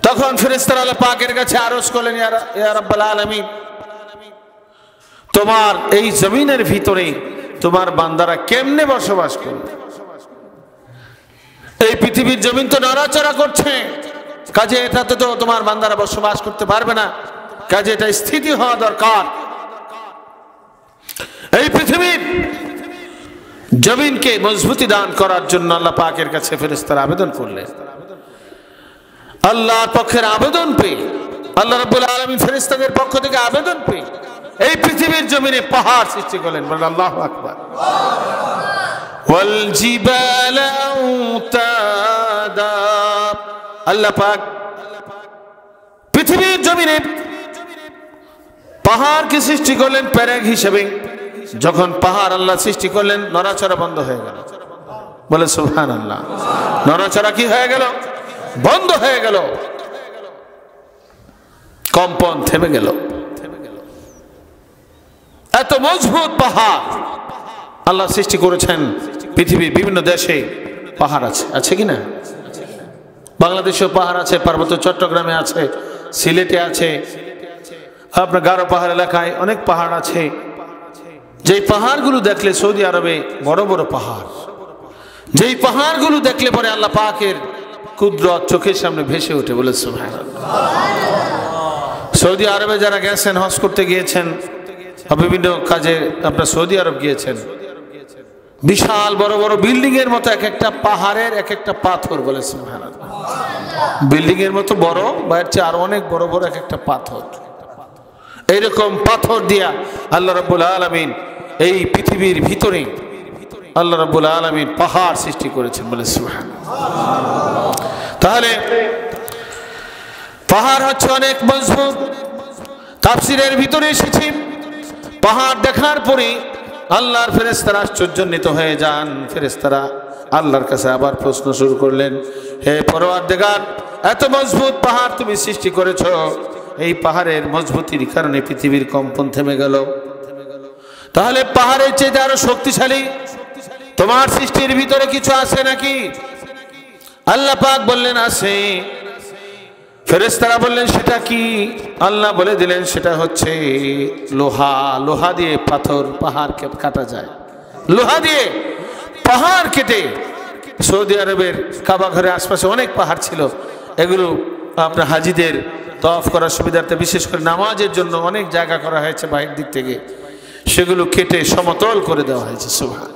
তখন ফেরেশতারা আল্লাহ পাকের কাছে আরজ করলেন, ইয়া রাব্বাল আলামিন, তোমার এই জমিনের ভিতরে তোমার বান্দারা কেমনে বসবাস করবে? এই পৃথিবীর জমিন তো নড়াচড়া করছে, কাজে এটাতে তো তোমার বান্দারা বসবাস করতে পারবে না, কাজে এটা স্থিতি হওয়া দরকার। এই পৃথিবীর জমিনকে মজবুতি দান করার জন্য আল্লাহ পাকের কাছে ফেরেশতারা আবেদন করলেন। আল্লাহর পক্ষের আবেদন পেয়ে, আল্লাহ রাব্বুল আলামিন ফেরেশতাদের পক্ষ থেকে আবেদন পেয়ে এই পৃথিবীর জমিনে পাহাড় সৃষ্টি করলেন। বলেন আল্লাহু আকবার। ওয়াল জিবালা আওতাদা, আল্লাহ পাক পৃথিবীর জমিনে পাহাড়কে সৃষ্টি করলেন পেরেক হিসেবে। যখন পাহাড় আল্লাহ সৃষ্টি করলেন, নড়াচড়া বন্ধ হয়ে গেল। বলে সুবহানাল্লাহ। নড়াচড়া কি হয়ে গেল? বন্ধ হয়ে গেল, কম্পন থেমে গেল। এত মজবুত পাহাড় আল্লাহ সৃষ্টি করেছেন। পৃথিবীর বিভিন্ন দেশে পাহাড় আছে, আছে কিনা? বাংলাদেশেও পাহাড় আছে, পার্বত্য চট্টগ্রামে আছে, সিলেটে আছে, আপনার গারো পাহাড় এলাকায় অনেক পাহাড় আছে। যেই পাহাড়গুলো দেখলে সৌদি আরবে বড় বড় পাহাড়, যেই পাহাড়গুলো দেখলে পরে আল্লাহ পাকের কুদরত চোখের সামনে ভেসে ওঠে। বলে সুবহানাল্লাহ। সৌদি আরবে যারা গেছেন, হজ করতে গিয়েছেন, বিভিন্ন কাজে আপনার সৌদি আরব গিয়েছেন, বিশাল বড় বড় বিল্ডিং এর মতো এক একটা পাহাড়ের এক একটা পাথর। বলে সুবহানাল্লাহ। বিল্ডিং এর মতো বড় বা এর চেয়ে আরো অনেক বড় বড় এক একটা পাথর। এইরকম পাথর দিয়া আল্লাহ রাব্বুল আলামিন এই পৃথিবীর ভিতরে আল্লাহ রাব্বুল আলামিন পাহাড় সৃষ্টি করেছেন। বলে সুবহানাল্লাহ। তাহলে পাহাড় হচ্ছে অনেক মজবুত। তাফসীরের ভিতরে এসেছে, পাহাড় দেখার পরে আল্লাহর ফেরেশতারা আশ্চর্যান্বিত হয়ে যান। ফেরেশতারা আল্লাহর কাছে আবার প্রশ্ন শুরু করলেন, হে পরওয়ারদিগার, এত মজবুত পাহাড় তুমি সৃষ্টি করেছো, এই পাহাড়ের মজবুতির কারণে পৃথিবীর কম্পন থেমে গেল। তাহলে পাহাড়ের চেয়ে আরো শক্তিশালী তোমার সৃষ্টির ভিতরে কিছু আছে নাকি? আল্লাহ পাক বললেন আছে। ফেরেশতারা বললেন সেটা কি? আল্লাহ বলে দিলেন সেটা হচ্ছে লোহা। লোহা দিয়ে পাথর পাহাড় কাটা যায়। লোহা দিয়ে পাহাড় কেটে, সৌদি আরবের কাবা ঘরের আশপাশে অনেক পাহাড় ছিল, এগুলো আপনার হাজিদের তওয়াফ করার সুবিধার্থে, বিশেষ করে নামাজের জন্য অনেক জায়গা করা হয়েছে বাহির দিক থেকে, সেগুলো কেটে সমতল করে দেওয়া হয়েছে। সুবহানাল্লাহ।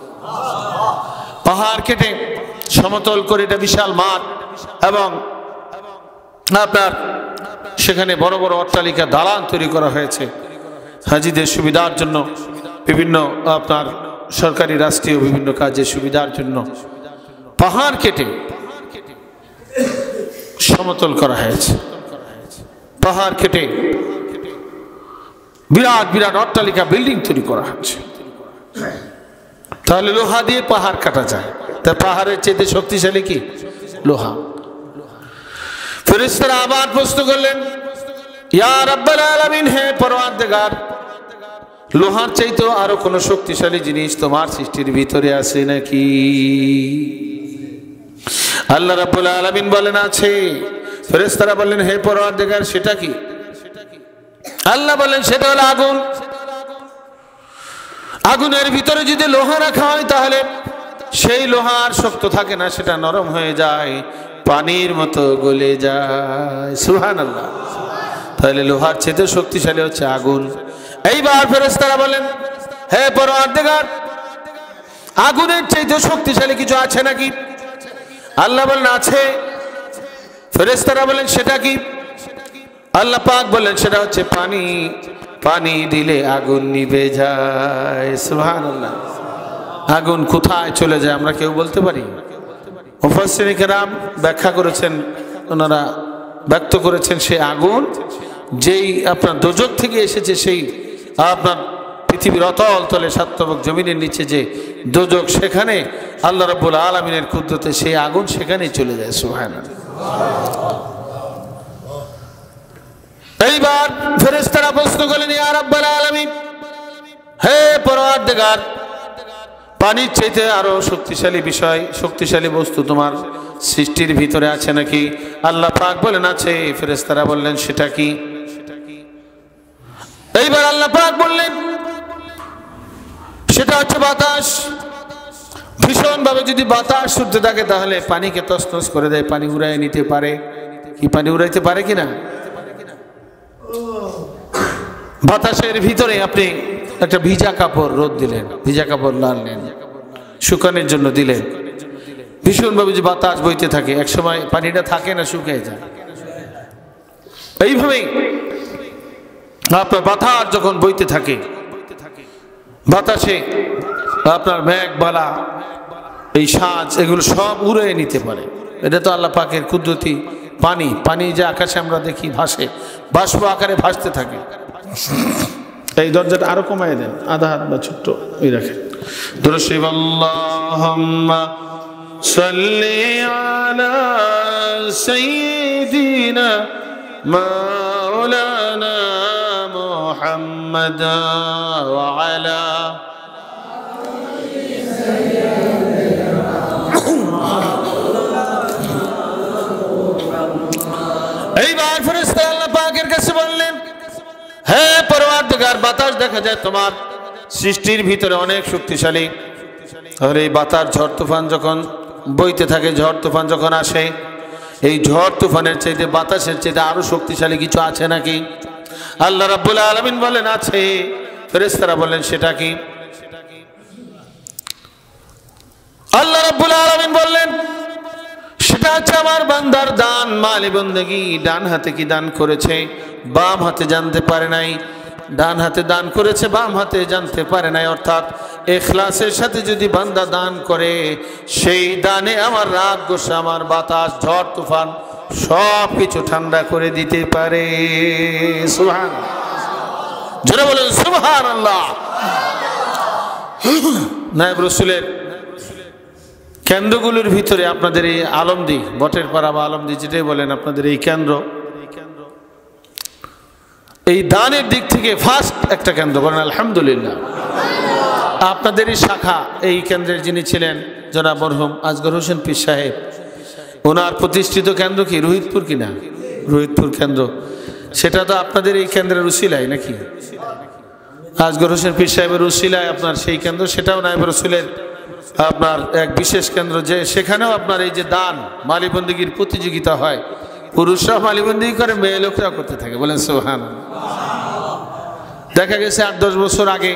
পাহাড় কেটে সমতল করে এটা বিশাল মাঠ, এবং আপনার সেখানে বড় বড় অট্টালিকা দালান তৈরি করা হয়েছে হাজিদের সুবিধার জন্য, বিভিন্ন আপনার সরকারি রাষ্ট্রীয় বিভিন্ন কাজের সুবিধার জন্য পাহাড় কেটে সমতল করা হয়েছে। পাহাড় কেটে বিরাট বিরাট অট্টালিকা বিল্ডিং তৈরি করা হচ্ছে। তাহলে লোহা দিয়ে পাহাড় কাটা যায়, তা পাহাড়ের চেয়ে শক্তিশালী কি? লোহা। ফেরেশতারা আবার প্রশ্ন করলেন, ইয়া রাব্বাল আলামিন, হে পরওয়ারদিগার, লোহার চাইতে আরো কোন শক্তিশালী জিনিস তোমার সৃষ্টির ভিতরে আছে নাকি? আল্লাহ রাব্বুল আলামিন বলেন আছে। ফেরেশতারা বললেন, হে পরওয়ারদিগার, সেটা কি? আল্লাহ বলেন সেটা হলো আগুন। আগুনের ভিতরে যদি লোহা রাখা হয় তাহলে সেই লোহা আর শক্ত থাকে না, সেটা নরম হয়ে যায়, পানির মতো গলে যায়। সুবহানাল্লাহ। তাহলে লোহার চেয়ে শক্তিশালী হচ্ছে আগুন। এইবার ফেরেশতারা বলেন, হে পরওয়ারদিগার, আগুনের চেয়ে শক্তিশালী কিছু আছে নাকি? আল্লাহ বলেন আছে। ফেরেশতারা বলেন সেটা কি? আল্লাহ পাক বলেন সেটা হচ্ছে পানি। পানি দিলে আগুন নিভে যায়। সুবহানাল্লাহ। আগুন কোথায় চলে যায় আমরা কেউ বলতে পারি? মুফাসসিরিন কেরাম ব্যাখ্যা করেছেন, ওনারা ব্যক্ত করেছেন সেই আগুন যেই আপনার দোজখ থেকে এসেছে, সেই আপনার পৃথিবীর অতল তলে সাতবক জমিনের নিচে যে দোজখ, সেখানে আল্লাহ রাব্বুল আলামিনের কুদরতে সেই আগুন সেখানেই চলে যায়। সুবহানাল্লাহ। এইবার ফেরেশতারা প্রশ্ন করলেন, ইয়া রাব্বাল আলামিন, হে পরওয়ারদিগার, পানির চাইতে আরো শক্তিশালী বিষয়, শক্তিশালী বস্তু তোমার সৃষ্টির ভিতরে আছে নাকি? আল্লাহ পাক বলেন আছে। ফেরেশতারা বললেন সেটা কি? এইবার আল্লাহ পাক বললেন সেটা হচ্ছে বাতাস। ভীষণ ভাবে যদি বাতাস ছুটতে থাকে তাহলে পানিকে তছনছ করে দেয়, পানি উড়াই নিতে পারে। কি পানি উড়াইতে পারে কিনা? বাতাসের ভিতরে আপনি একটা ভিজা কাপড় রোদ দিলেন, ভিজা কাপড় লাললেন, শুকানোর জন্য দিলেন, ভীষণ ভাবে যে বাতাস বইতে থাকে, একসময় পানিটা থাকে না, শুকিয়ে যায়। এইভাবেই আপনার বাতাস যখন বইতে থাকে, বাতাসে আপনার মেঘ বালা এই সাজ এগুলো সব উড়ে নিতে পারে। এটা তো আল্লাহ পাকের কুদরতি পানি। পানি যে আকাশে আমরা দেখি ভাসে, বাষ্প আকারে ভাসতে থাকে। এই দরজাটা আরো কমায় দেন, আধা হাত বা ছোট্ট ওই রাখেন। দুরুদ আল্লাহুম্মা সাল্লি আলা সাইয়্যিদিনা মাওলানা মুহাম্মাদ ওয়া আলা এইবার ফেরেশতা আল্লাহ পাকের কাছে বললেন, হে পরওয়ারদিগার, বাতাস দেখা যায় তোমার সৃষ্টির ভিতরে অনেক শক্তিশালী। তাহলে এই বাতাস ঝড় তুফান যখন বইতে থাকে, ঝড় তুফান যখন আসে, এই ঝড় তুফানের চাইতে বাতাসের চাইতে আরো শক্তিশালী কিছু আছে নাকি? আল্লাহ রাব্বুল আলামিন বলেন আছে। ফেরেশতারা বললেন সেটা কি? আল্লাহ রাব্বুল আলামিন বললেন সেটা হচ্ছে আমার বান্দার দান, মালি বন্দেগী। ডান হাতে কি দান করেছে, বাম হাতে জানতে পারে নাই। ডান হাতে দান করেছে, বাম হাতে জানতে পারে নাই। অর্থাৎ ইখলাসের সাথে যদি বান্দা দান করে, সেই দানে আমার রাগ গোসা, আমার বাতাস, ঝড় তুফান সব কিছু ঠান্ডা করে দিতে পারে। সুবহান, জোরে বলেন সুবহানাল্লাহ। নায়েব রাসূলের কেন্দ্রগুলোর ভিতরে আপনাদের এই আলমদি, বটের পাড়া বা আলমদি যেটাই বলেন, আপনাদের এই কেন্দ্র, এই দানের দিক থেকে ফার্স্ট একটা কেন্দ্র, বলেন আলহামদুলিল্লাহ। আপনাদের এই শাখা, এই কেন্দ্রের যিনি ছিলেন জনাব মরহুম আসগর হোসেন পীর সাহেব, ওনার প্রতিষ্ঠিত কেন্দ্র কি রোহিতপুর কিনা? রোহিতপুর কেন্দ্র। সেটা তো আপনাদের এই কেন্দ্রের উসিলায় নাকি? আসগর হোসেন পীর সাহেবের উসিলায় আপনার সেই কেন্দ্র, সেটাও নায়েব রাসূলের আপনার এক বিশেষ কেন্দ্র, যে সেখানেও আপনার এই যে দান মালিবন্দিগির প্রতিযোগিতা হয়, পুরুষরা মালিবন্দিগি করে, মেয়ে লোকরা করতে থাকে। বলেন সুবহানাল্লাহ। দেখা গেছে 8-10 বছর আগে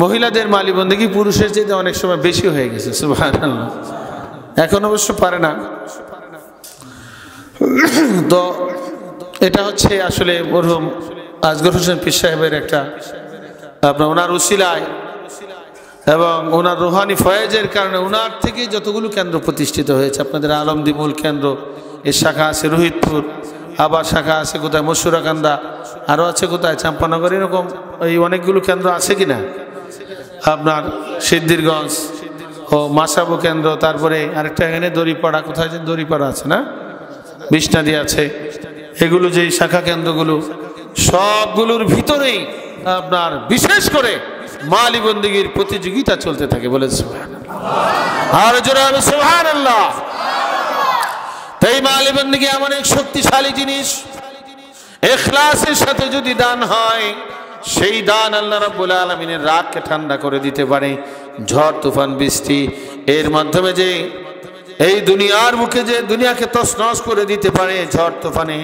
মহিলাদের মালিবন্দিগি পুরুষের চেয়ে অনেক সময় বেশি হয়ে গেছে। সুবহানাল্লাহ। এখন অবশ্য পারে না। তো এটা হচ্ছে আসলে মরহুম আসগর হোসেন পীর সাহেবের একটা আপনার ওনার উসিলায় এবং ওনার রুহানি ফয়েজের কারণে ওনার থেকে যতগুলো কেন্দ্র প্রতিষ্ঠিত হয়েছে। আপনাদের আলমদি মূল কেন্দ্র, এর শাখা আছে রোহিতপুর, আবার শাখা আছে কোথায় মসুরাকান্দা, আরও আছে কোথায় চাম্পানগর, এরকম এই অনেকগুলো কেন্দ্র আছে কিনা? আপনার সিদ্ধিরগঞ্জ ও মাসাবো কেন্দ্র, তারপরে আরেকটা এখানে দড়িপাড়া, কোথায় যে দড়িপাড়া আছে না, বিষ্ণাদি আছে। এগুলো যে শাখা কেন্দ্রগুলো সবগুলোর ভিতরেই আপনার বিশেষ করে মালি বন্দিগির প্রতিযোগিতা চলতে থাকে। বলে সুবহানাল্লাহ, আর জোরে বলে সুবহানাল্লাহ। তাই মালি বন্দিগি এমন এক শক্তিশালী জিনিস, ইখলাসের সাথে যদি দান হয়, সেই দান আল্লাহ রাব্বুল আলামিনের রাগকে ঠান্ডা করে দিতে পারে। ঝড় তুফান বৃষ্টি এর মাধ্যমে যে এই দুনিয়ার মুখে যে দুনিয়াকে তছনছ করে দিতে পারে, ঝড় তুফানে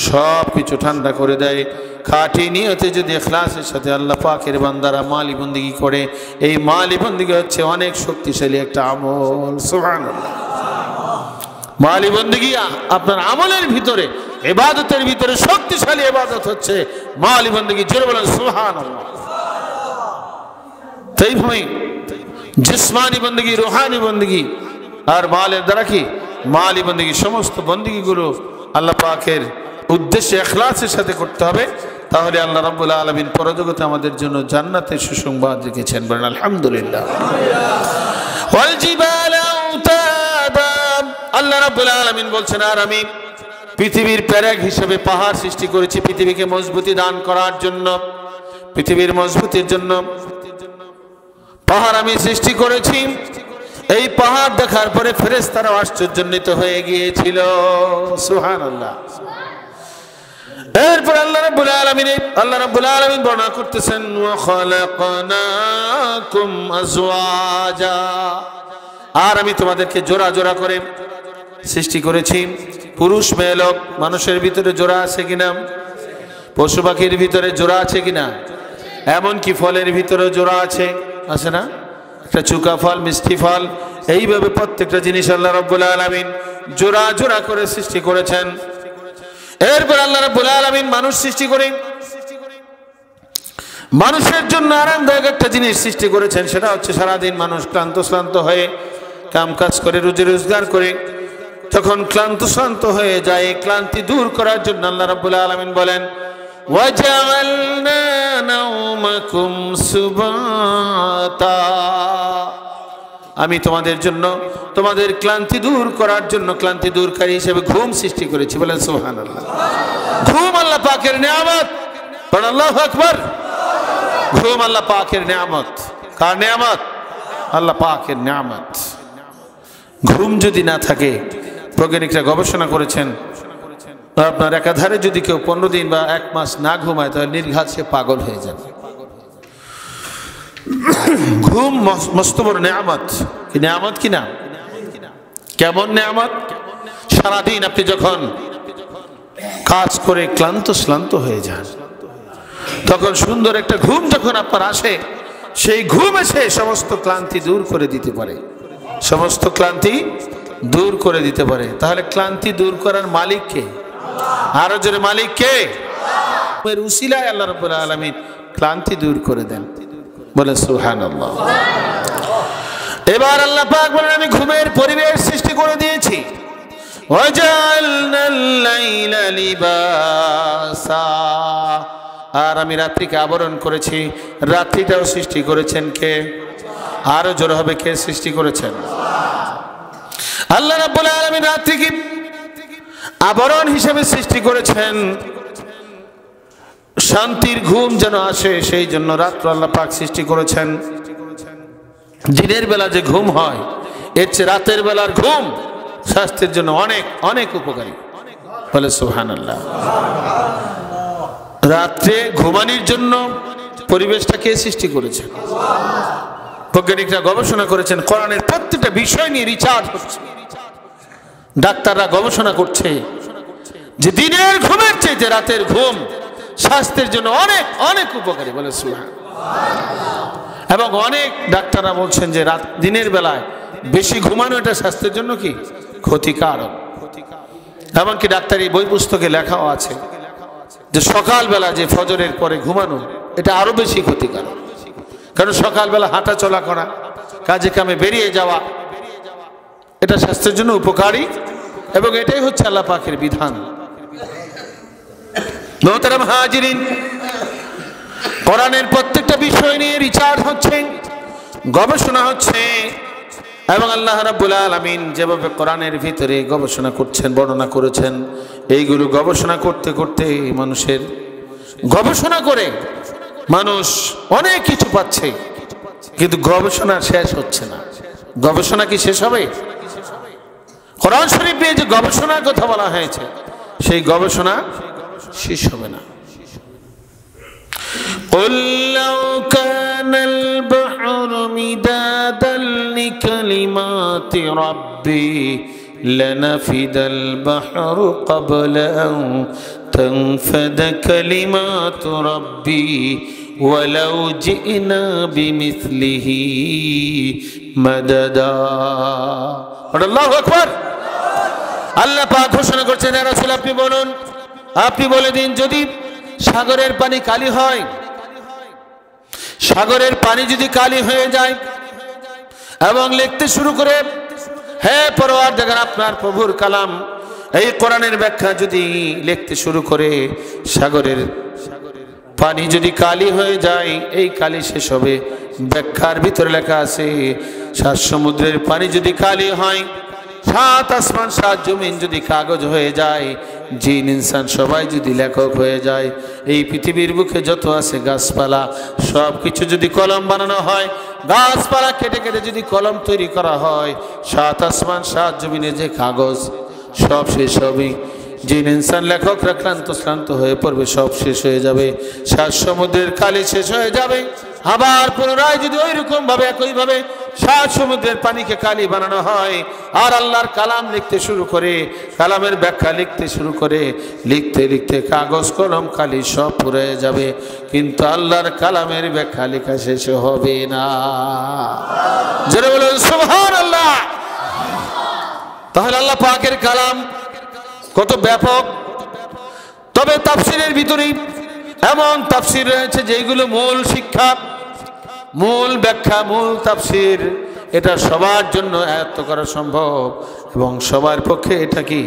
সব কিছু ঠান্ডা করে দেয়। খাঁটি নিয়তে যদি ইখলাসের সাথে আল্লাহ পাকের বান্দারা মালি বন্দিগি করে, এই মালি বন্দিগি হচ্ছে অনেক শক্তিশালী একটা আমল। সুবহানাল্লাহ। মালি বন্দিগি আপনার আমলের ভিতরে, ইবাদতের ভিতরে শক্তিশালী ইবাদত হচ্ছে মালি বন্দিগি। জোরে বলেন সুবহানাল্লাহ। তাই ভাই জিসমানি বন্দিগি, রুহানি বন্দিগি আর মালের দ্বারা কি মালি বন্দিগি, সমস্ত বন্দিগিগুলো আল্লাহ পাকের উদ্দেশ্যে ইখলাসের সাথে করতে হবে। তাহলে আল্লাহ রাব্বুল আলামিন পরজগতে আমাদের জন্য জান্নাতের সুসংবাদ রেখেছেন। বলেন আলহামদুলিল্লাহ। ওয়াল জিবালা আওতাদা, আল্লাহ রাব্বুল আলামিন বলছেন আর আমি পৃথিবীর প্যারেক হিসেবে পাহাড় সৃষ্টি করেছি পৃথিবীকে মজবুতি দান করার জন্য। পৃথিবীর মজবুতির জন্য পাহাড় আমি সৃষ্টি করেছি। এই পাহাড় দেখার পরে ফেরেশতারা আশ্চর্যান্বিত হয়ে গিয়েছিল। সুবহানাল্লাহ। এরপর আল্লাহ রাব্বুল আলামিন বর্ণনা করতেছেন, ওয়া খালাকনাকুম আজওয়াজা, আর আমি তোমাদেরকে জোড়া জোড়া করে সৃষ্টি করেছি। পুরুষ মেয়ে লোক, মানুষের ভিতরে জোড়া আছে কিনা, পশু পাখির ভিতরে জোড়া আছে কিনা, এমনকি ফলের ভিতরে জোড়া আছে, আছে না? একটা চুকা ফল, মিষ্টি ফল, এইভাবে প্রত্যেকটা জিনিস আল্লাহ রাব্বুল আলামিন জোড়া জোড়া করে সৃষ্টি করেছেন। এরপর আল্লাহ রাব্বুল আলামিন মানুষ সৃষ্টি করে মানুষের জন্য আরামদায়ক একটা জিনিস সৃষ্টি করেছেন। সেটা হচ্ছে সারাদিন মানুষ ক্লান্ত হয়ে কাম কাজ করে, রুজি রোজগার করে তখন ক্লান্ত হয়ে যায়। ক্লান্তি দূর করার জন্য আল্লাহ রাব্বুল আলামিন বলেন, ওয়াজআলনা নাওমাকুম সুবাতা, আমি তোমাদের জন্য, তোমাদের ক্লান্তি দূর করার জন্য ক্লান্তি দূরকারী হিসেবে ঘুম সৃষ্টি করেছি। বলেন সুবহানাল্লাহ। ঘুম আল্লাহ পাকের নিয়ামত। বলেন আল্লাহু আকবার। ঘুম আল্লাহ পাকের নিয়ামত। কার নিয়ামত? আল্লাহ পাকের নিয়ামত। ঘুম যদি না থাকে, বৈজ্ঞানিকরা গবেষণা করেছেন, আপনার একাধারে যদি কেউ 15 দিন বা 1 মাস না ঘুমায় তাহলে নির্ঘাত সে পাগল হয়ে যাবে। ঘুম মস্ত বড় নিয়ামত। কি নিয়ামত কিনা? কেমন নিয়ামত? সারাদিন আপনি যখন কাজ করে ক্লান্ত হয়ে যান, তখন সুন্দর একটা ঘুম যখন আপনার আসে, সেই ঘুম এসে সমস্ত ক্লান্তি দূর করে দিতে পারে, সমস্ত ক্লান্তি দূর করে দিতে পারে। তাহলে ক্লান্তি দূর করার মালিক কে? আরো জোরে, মালিক কে? এর উসিলায় আল্লাহ রাব্বুল আলামিন ক্লান্তি দূর করে দেন। বলে সুবহানাল্লাহ। এবার আল্লাহ পাক বলেন, আমি ঘুমের পরিবেশ সৃষ্টি করে দিয়েছি। ওয়াজআলনাল লাইলা লিবাসা, আর আমি রাত্রিকে আবরণ করেছি। রাত্রিটাও সৃষ্টি করেছেন কে? আরো জোরে হবে, কে সৃষ্টি করেছেন? আল্লাহ রাব্বুল আলামিন রাত্রিকে আবরণ হিসেবে সৃষ্টি করেছেন। শান্তির ঘুম যেন আসে সেই জন্য রাত্র আল্লাহ পাক সৃষ্টি করেছেন। দিনের বেলা যে ঘুম হয়, এর চেয়ে রাতের বেলার ঘুম স্বাস্থ্যের জন্য অনেক অনেক উপকারী। বলে সুবহানাল্লাহ। রাত্রে ঘুমানোর জন্য পরিবেশটা কে সৃষ্টি করেছেন? বৈজ্ঞানিকরা গবেষণা করেছেন। কোরআনের প্রত্যেকটা বিষয় নিয়ে রিসার্চ হচ্ছে। ডাক্তাররা গবেষণা করছে যে দিনের ঘুমের চেয়ে যে রাতের ঘুম স্বাস্থ্যের জন্য অনেক অনেক উপকারী। বলে সুবহানাল্লাহ। এবং অনেক ডাক্তাররা বলছেন যে দিনের বেলায় বেশি ঘুমানো এটা স্বাস্থ্যের জন্য কি ক্ষতিকারক। এমনকি ডাক্তারি বই পুস্তকে লেখাও আছে যে সকালবেলা যে ফজরের পরে ঘুমানো এটা আরো বেশি ক্ষতিকারক। কারণ সকালবেলা হাঁটা চলা করা, কাজে কামে বেরিয়ে যাওয়া, এটা স্বাস্থ্যের জন্য উপকারী এবং এটাই হচ্ছে আল্লাহ পাকের বিধান। মোহতারাম হাজিরিন, কোরআনের প্রত্যেকটা বিষয় নিয়ে রিসার্চ হচ্ছে, গবেষণা হচ্ছে এবং আল্লাহ রাব্বুল আলামিন যেভাবে কোরআনের ভিতরে গবেষণা করছেন, বর্ণনা করেছেন, এইগুলো গবেষণা করতে করতে মানুষের গবেষণা করে মানুষ অনেক কিছু পাচ্ছে, কিন্তু গবেষণা শেষ হচ্ছে না। গবেষণা কি শেষ হবে? কোরআন শরীফ নিয়ে যে গবেষণার কথা বলা হয়েছে সেই গবেষণা শেষ হবে না। قُلْ لَوْ كَانَ الْبَحْرُ مِدَادًا لِكَلِمَاتِ رَبِّي لَنَفِدَ الْبَحْرُ قَبْلَ أَنْ تَنْفَدَ كَلِمَاتُ رَبِّي وَلَوْ جِئْنَا بِمِثْلِهِ مَدَدًا। আল্লাহু আকবার। আল্লাহ পাক ঘোষণা করছেন, হে রাসূল আপনি বলুন, আপনি বলে দিন, যদি সাগরের পানি কালি হয়, সাগরের পানি যদি কালি হয়ে যায় এবং লিখতে শুরু করে, হে পরওয়ারদিগার আপনার প্রভুর কালাম, এই কোরআনের ব্যাখ্যা যদি লিখতে শুরু করে, সাগরের পানি যদি কালি হয়ে যায়, এই কালি শেষ হবে। ব্যাখ্যার ভিতরে লেখা আছে, সাত সমুদ্রের পানি যদি কালি হয়, সাত আসমান সাত জমিন যদি কাগজ হয়ে যায়, জিন ইনসান সবাই যদি লেখক হয়ে যায়, এই পৃথিবীর বুকে যত আছে গাছপালা সব কিছু যদি কলম বানানো হয়, গাছপালা কেটে কেটে যদি কলম তৈরি করা হয়, সাত আসমান সাত জমিনে যে কাগজ সব শেষ হবে। জিন ইনসান লেখকরা ক্লান্ত হয়ে পড়বে, সব শেষ হয়ে যাবে। সাত সমুদ্রের কালি শেষ হয়ে যাবে। আবার পুনরায় যদি ওই রকম ভাবে একইভাবে সাত সমুদ্রের পানিকে কালি বানানো হয়, আর আল্লাহর কালাম লিখতে শুরু করে, কালামের ব্যাখ্যা লিখতে শুরু করে, লিখতে লিখতে কাগজ কলম কালি সব পুড়ে যাবে, কিন্তু আল্লাহর কালামের ব্যাখ্যা লেখা শেষ হবে না। জোরে বলুন সুবহানাল্লাহ। তাহলে আল্লাহ পাকের কালাম কত ব্যাপক। তবে তাফসিরের ভিতরে এমন তাফসির রয়েছে যেগুলো মূল শিক্ষা, মূল ব্যাখ্যা, মূল তাফসির, এটা সবার জন্য আয়ত্ত করা সম্ভব এবং সবার পক্ষে এটা কি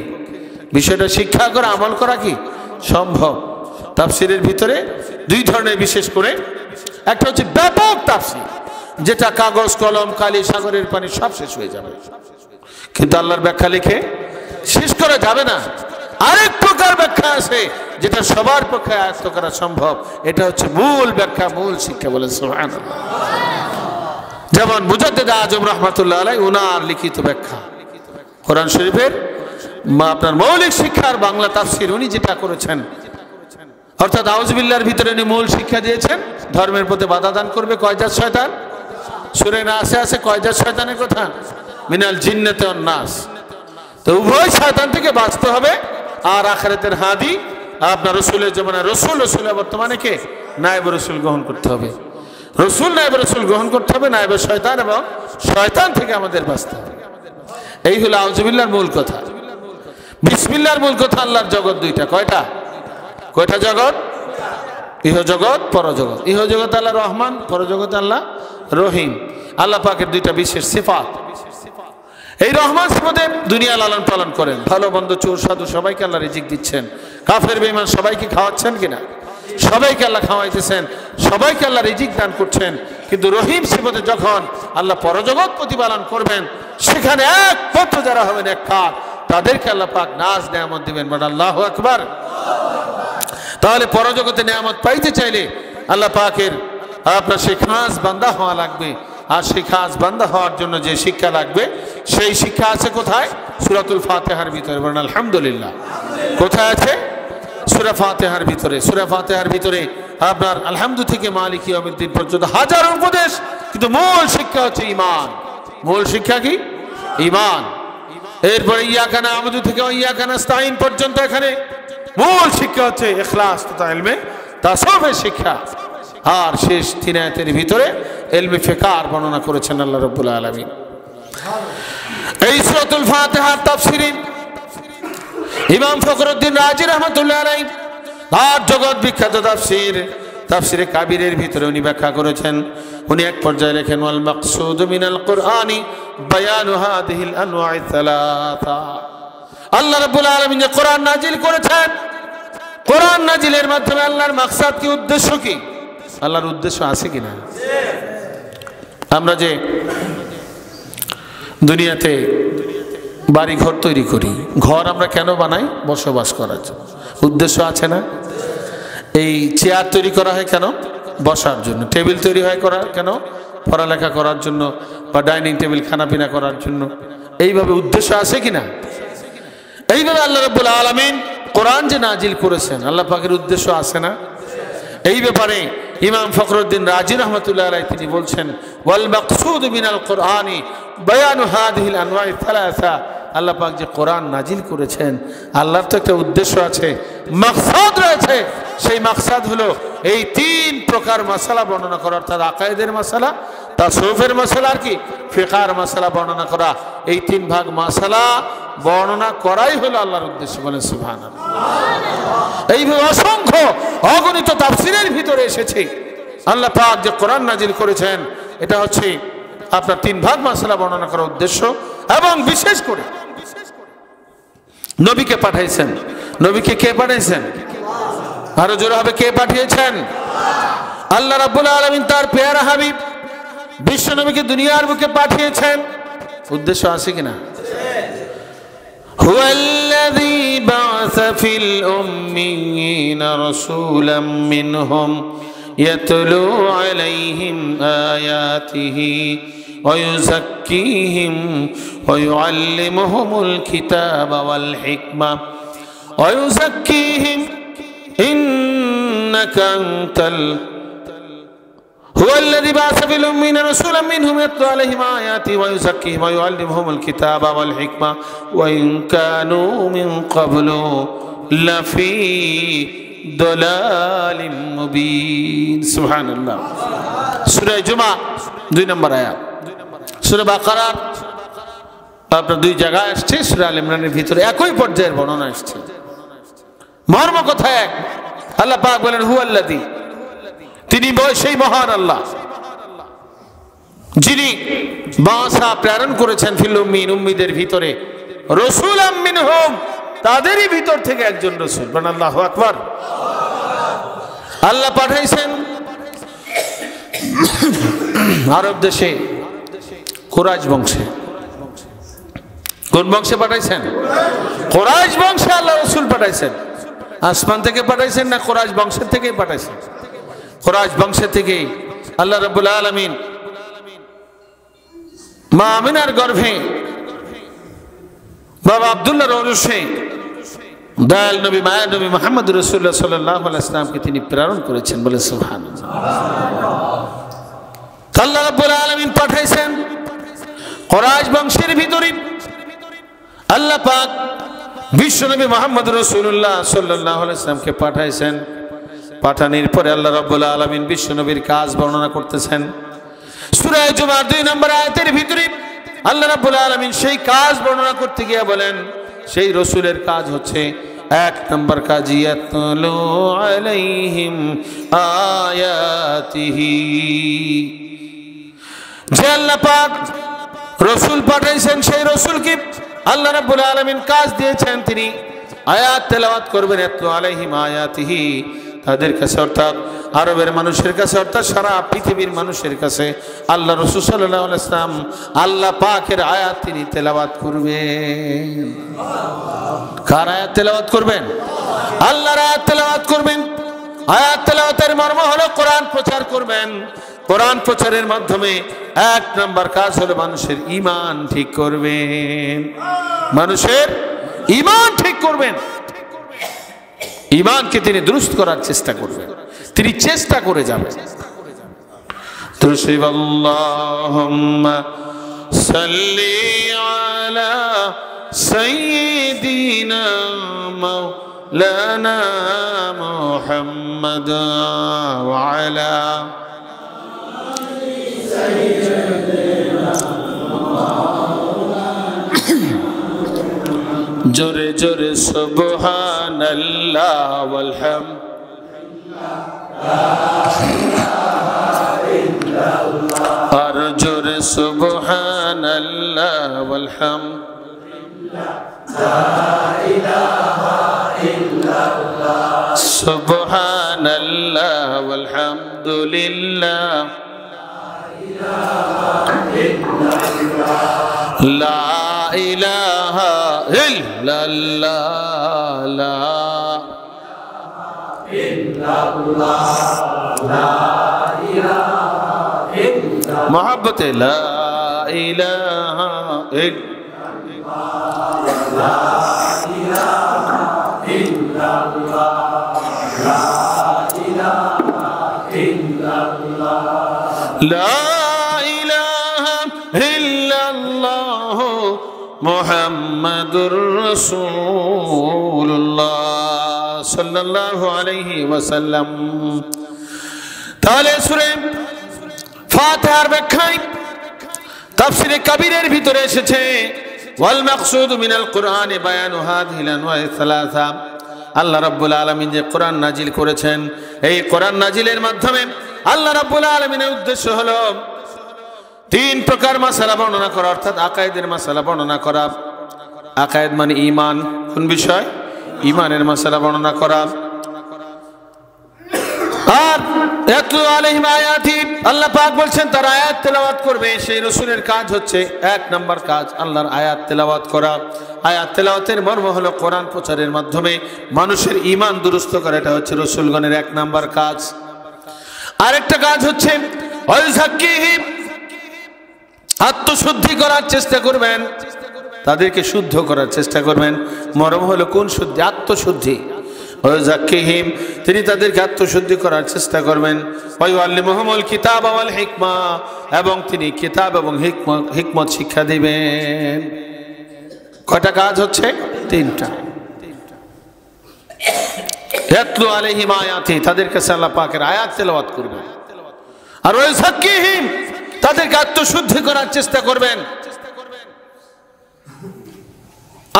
বিষয়টা শিক্ষা করা, আমল করা কি সম্ভব। তাফসিরের ভিতরে দুই ধরনের, বিশেষ করে একটা হচ্ছে ব্যাপক তাফসির, যেটা কাগজ কলম কালি সাগরের পানি সব শেষ হয়ে যাবে, কিন্তু আল্লাহর ব্যাখ্যা লিখে শেষ করা যাবে না। আরেক প্রকার ব্যাখ্যা আছে যেটা সবার পক্ষে আয়ত্ত করা সম্ভব, এটা হচ্ছে মূল ব্যাখ্যা, মূল শিক্ষা। বলে সুবহানাল্লাহ। যেমন মুজাদ্দিদ আজম রাহমাতুল্লাহ আলাইহি উনার লিখিত ব্যাখ্যা কোরআন শরীফের আপনার মৌলিক শিক্ষার বাংলা তাফসীর উনি যেটা করেছেন, অর্থাৎ আউযুবিল্লাহর ভিতরে উনি মূল শিক্ষা দিয়েছেন, ধর্মের পথে বাধা দান করবে কয় জাত শয়তান। সূরা নাসে আছে কয় জাত শয়তানের কথা, মিনাল জিন্নাতি ওয়ান নাস। তো উভয় শয়তান থেকে বাঁচতে হবে। আর আখিরাতের হাদি আপনার রসুলের জমানা রসুলের বর্তমানে কে নায়েব রসুল গ্রহণ করতে হবে, নায়েব রসুল গ্রহণ করতে হবে, নায়েবের শয়তান এবং শয়তান থেকে আমাদের বাঁচতে হবে। এই হলো আউযুবিল্লাহর মূল কথা। বিসমিল্লাহর মূল কথা, আল্লাহর জগৎ দুইটা, কয়টা জগৎ? ইহজগৎ পরজগৎ। ইহজগৎ আল্লাহ রহমান, পরজগৎ আল্লাহ রহিম। আল্লাহ পাকের দুইটা বিশেষ সিফাত। এই রহমান সিফাতে দুনিয়া লালন পালন করেন, ভালো মন্দ চোর সাধু সবাইকে আল্লাহ রিজিক দিচ্ছেন, কাফের বেঈমান সবাইকে খাওয়াচ্ছেন কিনা, সবাইকে আল্লাহ খাওয়াইতেছেন, সবাইকে আল্লাহ রিজিক দান করছেন। কিন্তু রহিম সিফাতে যখন আল্লাহ পরজগৎ প্রতিপালন করবেন, সেখানে একমাত্র যারা হবেন এক কার, তাদেরকে আল্লাহ পাক নাজ নেয়ামত দিবেন। বলেন আল্লাহু আকবার। তাহলে পরজগতে নেয়ামত পাইতে চাইলে আল্লাহ পাকের আপনার সেই খাস বান্দা হওয়া লাগবে। আর সেই খাস বান্দা হওয়ার জন্য যে শিক্ষা লাগবে, সেই শিক্ষা আছে কোথায়? সূরাতুল ফাতিহার ভিতরে। বলেন আলহামদুলিল্লাহ। কোথায় আছে? সূরা ফাতিহার ভিতরে। সূরা ফাতিহার ভিতরে আপনার আলহামদু থেকে মালিকি ইয়াউমিদ্দিন পর্যন্ত হাজারো উপদেশ, কিন্তু মূল শিক্ষা হচ্ছে ঈমান। মূল শিক্ষা কি? ঈমান। এরপরে ইয়াকা না'বুদু থেকে ইয়াকা নাস্তাঈন পর্যন্ত এখানে মূল শিক্ষা হচ্ছে ইখলাস তথা ইলমে তাসাউফের শিক্ষা। আর শেষ তিন আয়াতের ভিতরে ইলমে ফিকার বর্ণনা করেছেন আল্লাহ রাব্বুল আলামিন। এই সূরাতুল ফাতিহার তাফসীরে ইমাম ফখরুদ্দিন রাজি রাহমাতুল্লাহ আলাইহি তার জগৎ বিখ্যাত তাফসীরে কাবীরের ভিতরে উনি ব্যাখ্যা করেছেন। উনি এক পর্যায়ে লেখেন, ওয়াল মাকসুদ মিনাল কুরআনি বায়ানু হাদিহিল আনওয়া'i সালাসা। আল্লাহ রাব্বুল আলামিন যে কোরআন নাজিল করেছেন, কোরআন নাজিলের মাধ্যমে আল্লাহর মাকসাদ কি, উদ্দেশ্য কি? আল্লাহর উদ্দেশ্য আছে কিনা? আমরা যে দুনিয়াতে বাড়ি ঘর তৈরি করি, ঘর আমরা কেন বানাই? বসবাস করার জন্য। উদ্দেশ্য আছে না? এই চেয়ার তৈরি করা হয় কেন? বসার জন্য। টেবিল তৈরি হয় কেন? পড়ালেখা করার জন্য, বা ডাইনিং টেবিল খানাপিনা করার জন্য। এইভাবে উদ্দেশ্য আছে কিনা? এইভাবে আল্লাহ রাব্বুল আলামিন কোরআন যে নাজিল করেছেন, আল্লাহ পাকের উদ্দেশ্য আছে না? এই ব্যাপারে ইমাম ফখরুদ্দিন রাজি রাহমাতুল্লাহ আলাইহি তিনি বলছেন, ওয়াল মাকসুদ মিনাল কুরআনি বায়ানু হাদিহিল আনওয়া'i সালাসা। আল্লাহ পাক যে কোরআন নাজিল করেছেন, আল্লাহর তো একটা উদ্দেশ্য আছে, মাকসাদ রয়েছে। সেই মাকসাদ হলো এই তিন প্রকার মাসালা বর্ণনা করা, অর্থাৎ আকায়েদের মাসালা, তাসাউফের মাসালা আর কি ফিকহের মাসালা বর্ণনা করা। এই তিন ভাগ মাসালা বর্ণনা করাই হলো আল্লাহর উদ্দেশ্য। বলেন সুবহানাল্লাহ। এইভাবে অসংখ্য অগণিত তাফসীরের ভিতরে এসেছে আল্লাহ পাক যে কোরআন নাজিল করেছেন, এটা হচ্ছে আপনার তিন ভাগ মাসালা বর্ণনা করার উদ্দেশ্য। এবং বিশেষ করে নবীকে পাঠাইছেন। নবীকে কে পাঠাইছেন? আরো জোরে হবে, কে পাঠিয়েছেন? আল্লাহ রাব্বুল আলামিন তার পেয়ারা হাবিব বিশ্ব নবীকে দুনিয়ার বুকে পাঠিয়েছেন। উদ্দেশ্য আছে কিনা? হুয়াল্লাযী বা'আসা ফিল উম্মিয়িনা রাসূলাম মিনহুম ইয়াতলু আলাইহিম আয়াতিহি ওয়া ইউযাক্কিহিম ওয়া ইউআল্লিমুহুমুল কিতাবা ওয়াল হিকমা ওয়া ইউযাক্কিহিম ইন্নাকা আনতাল হুয়াল্লাযী বা'আসা ফিল উম্মিয়িনা রাসূলাম মিনহুম ইয়াতলু আলাইহিম আয়াতিহি ওয়া ইউযাক্কিহিম ওয়া ইউআল্লিমুহুমুল কিতাবা ওয়াল হিকমা ওয়া ইন কানূ মিন ক্বাবলু লাফি দালালিম মুবিন। সুবহানাল্লাহ। সূরা জুমা 2 নম্বর আয়াত। সূরা বাকারার আপনার 2 জায়গায় আসছে, সূরা আল ইমরানের ভিতরে একই পর্যায়ের বর্ণনা আসছে, মর্ম কথা এক। আল্লাহ পাক বলেন হুয়াল্লাযী, তিনি সেই মহান আল্লাহ যিনি বাসা প্রেরণ করেছেন ফিল উম্মিন, উম্মিদের ভিতরে, রাসূলাম মিনহুম, তাদেরই ভিতর থেকে একজন রাসূল। আল্লাহু আকবার। আল্লাহ পাঠাইছেন আরব দেশে কুরাইশ বংশে। কোন বংশে পাঠাইছেন? কুরাইশ বংশে আল্লাহ রাসূল পাঠাইছেন। আসমান থেকে পাঠাইছেন না কুরাইশ বংশের থেকেই পাঠাইছেন? কুরাইশ বংশের থেকেই আল্লাহ রাব্বুল আলামিন মা আমিনার গর্ভে বাবা আব্দুল্লাহর ঔরসে দয়াল নবী মায়া নবী মুহাম্মদ রাসূলুল্লাহ সাল্লাল্লাহু আলাইহি ওয়াসাল্লামকে তিনি প্রেরণ করেছেন। বলে সুবহানাল্লাহ। আল্লাহ রাব্বুল আলামিন পাঠাইছেন কুরাইশ বংশের ভিতরে। আল্লাহ পাক বিশ্ব নবী মুহাম্মদ রাসূলুল্লাহ সাল্লাল্লাহু আলাইহি ওয়াসাল্লামকে পাঠাইছেন। পাঠানোর পরে আল্লাহ রাব্বুল আলামিন বিশ্ব নবীর কাজ বর্ণনা করতেছেন। সূরা জুমার 2 নম্বর আয়াতের ভিতরে আল্লাহ রাব্বুল আলামিন সেই কাজ বর্ণনা করতে গিয়ে বলেন, সেই রাসূলের কাজ হচ্ছে 1 নম্বর কাজ, ইয়াতলু আলাইহিম আয়াতিহি। যে আল্লাহ পাক রাসূল পাঠাইছেন, সেই রাসূলকে আল্লাহ রাব্বুল আলামিন কাজ দিয়েছেন তিনি আয়াত তেলাওয়াত করবেন। ইয়াতলু আলাইহিম আয়াতিহি, তাদের কাছে অর্থাৎ আরবের মানুষের কাছে অর্থাৎ সারা পৃথিবীর মানুষের কাছে আল্লাহ রাসূল সাল্লাল্লাহু আলাইহি ওয়াসাল্লাম আল্লাহ পাকের আয়াত তিনি তেলাওয়াত করবেন। কার আয়াত তেলাওয়াত করবেন? আল্লাহর আয়াত তেলাওয়াত করবেন। আয়াত তেলাওয়াতের মর্ম হলো কোরআন প্রচার করবেন। কোরআন প্রচারের মাধ্যমে 1 নম্বর কাজ হলো মানুষের ঈমান ঠিক করবেন। মানুষের ঈমান ঠিক করবেন। ঈমানকে তিনি দুরুস্ত করার চেষ্টা করবেন, তিনি চেষ্টা করে যাবেন। তুসিব আল্লাহুম্মা সাল্লি আলা সাইয়্যিদিনা মাওলানা মুহাম্মাদ ওয়া আলা জোরে জোরে সুবহানাল্লাহ ওয়াল হামদ, আর জোরে সুবহানাল্লাহ ওয়াল হামদ, সুবহানাল্লাহ ওয়াল হামদুলিল্লাহ, লা ইলাহা ইল্লাল্লাহ, লা ইল্লাল্লাহ, লা ইলাহা ইল্লাল্লাহ, মুহাব্বতে লা ইলাহা ইল্লাল্লাহ, লা ইলাহা ইল্লাল্লাহ, লা ইলাহা ইল্লাল্লাহ, লা মুহাম্মাদুর রাসূলুল্লাহ সাল্লাল্লাহু আলাইহি ওয়াসাল্লাম। তাহলে সূরা ফাতিহার ব্যাখ্যায় তাফসীরে কবিরের ভিতরে এসেছে ওয়াল মাকসুদ মিনাল কুরআনি বায়ানু হাযিহিল আনওয়া'i সালাসা। আল্লাহ রাব্বুল আলামিন যে কোরআন নাজিল করেছেন, এই কোরআন নাজিলের মাধ্যমে আল্লাহ রাব্বুল আলামিনের উদ্দেশ্য হলো 3 প্রকার মাসালা বর্ণনা করা, অর্থাৎ আকায়েদের মাসালা বর্ণনা করা। আকায়েদ মানে ঈমান। কোন বিষয়? ঈমানের মাসালা বর্ণনা করা। আর ইয়াতলু আলাইহিম আয়াতি, আল্লাহ পাক বলছেন তারা আয়াত তেলাওয়াত করবে। সেই রাসূলের কাজ হচ্ছে, এক নাম্বার কাজ আল্লাহর আয়াত তেলাওয়াত করা। আয়াত তেলাওয়াতের মর্ম হলো কোরআন প্রচারের মাধ্যমে মানুষের ঈমান দুরুস্ত করা, এটা হচ্ছে রাসূলগণের এক নাম্বার কাজ। আরেকটা কাজ হচ্ছে ওয়ায়ুযাক্কিহিম, আত্মশুদ্ধি করার চেষ্টা করবেন, তাদেরকে শুদ্ধ করার চেষ্টা করবেন। মর্ম হলো কোন শুদ্ধি? আত্মশুদ্ধি। ওয়ায়ুযাক্কিহিম, তিনি তাদেরকে আত্মশুদ্ধি করার চেষ্টা করবেন। ওয়ায়ুআল্লিমুহুমুল কিতাব ওয়াল হিকমা, এবং তিনি কিতাব এবং হিকমত শিক্ষা দিবেন। কয়টা কাজ হচ্ছে? তিনটা। ইয়াতলু আলাইহিম আয়াতি, তাদের কাছে আল্লাহ পাকের আয়াত তেলাওয়াত করবেন। আর ওয়ায়ুযাক্কিহিম, তাদেরকে আত্মশুদ্ধি করার চেষ্টা করবেন।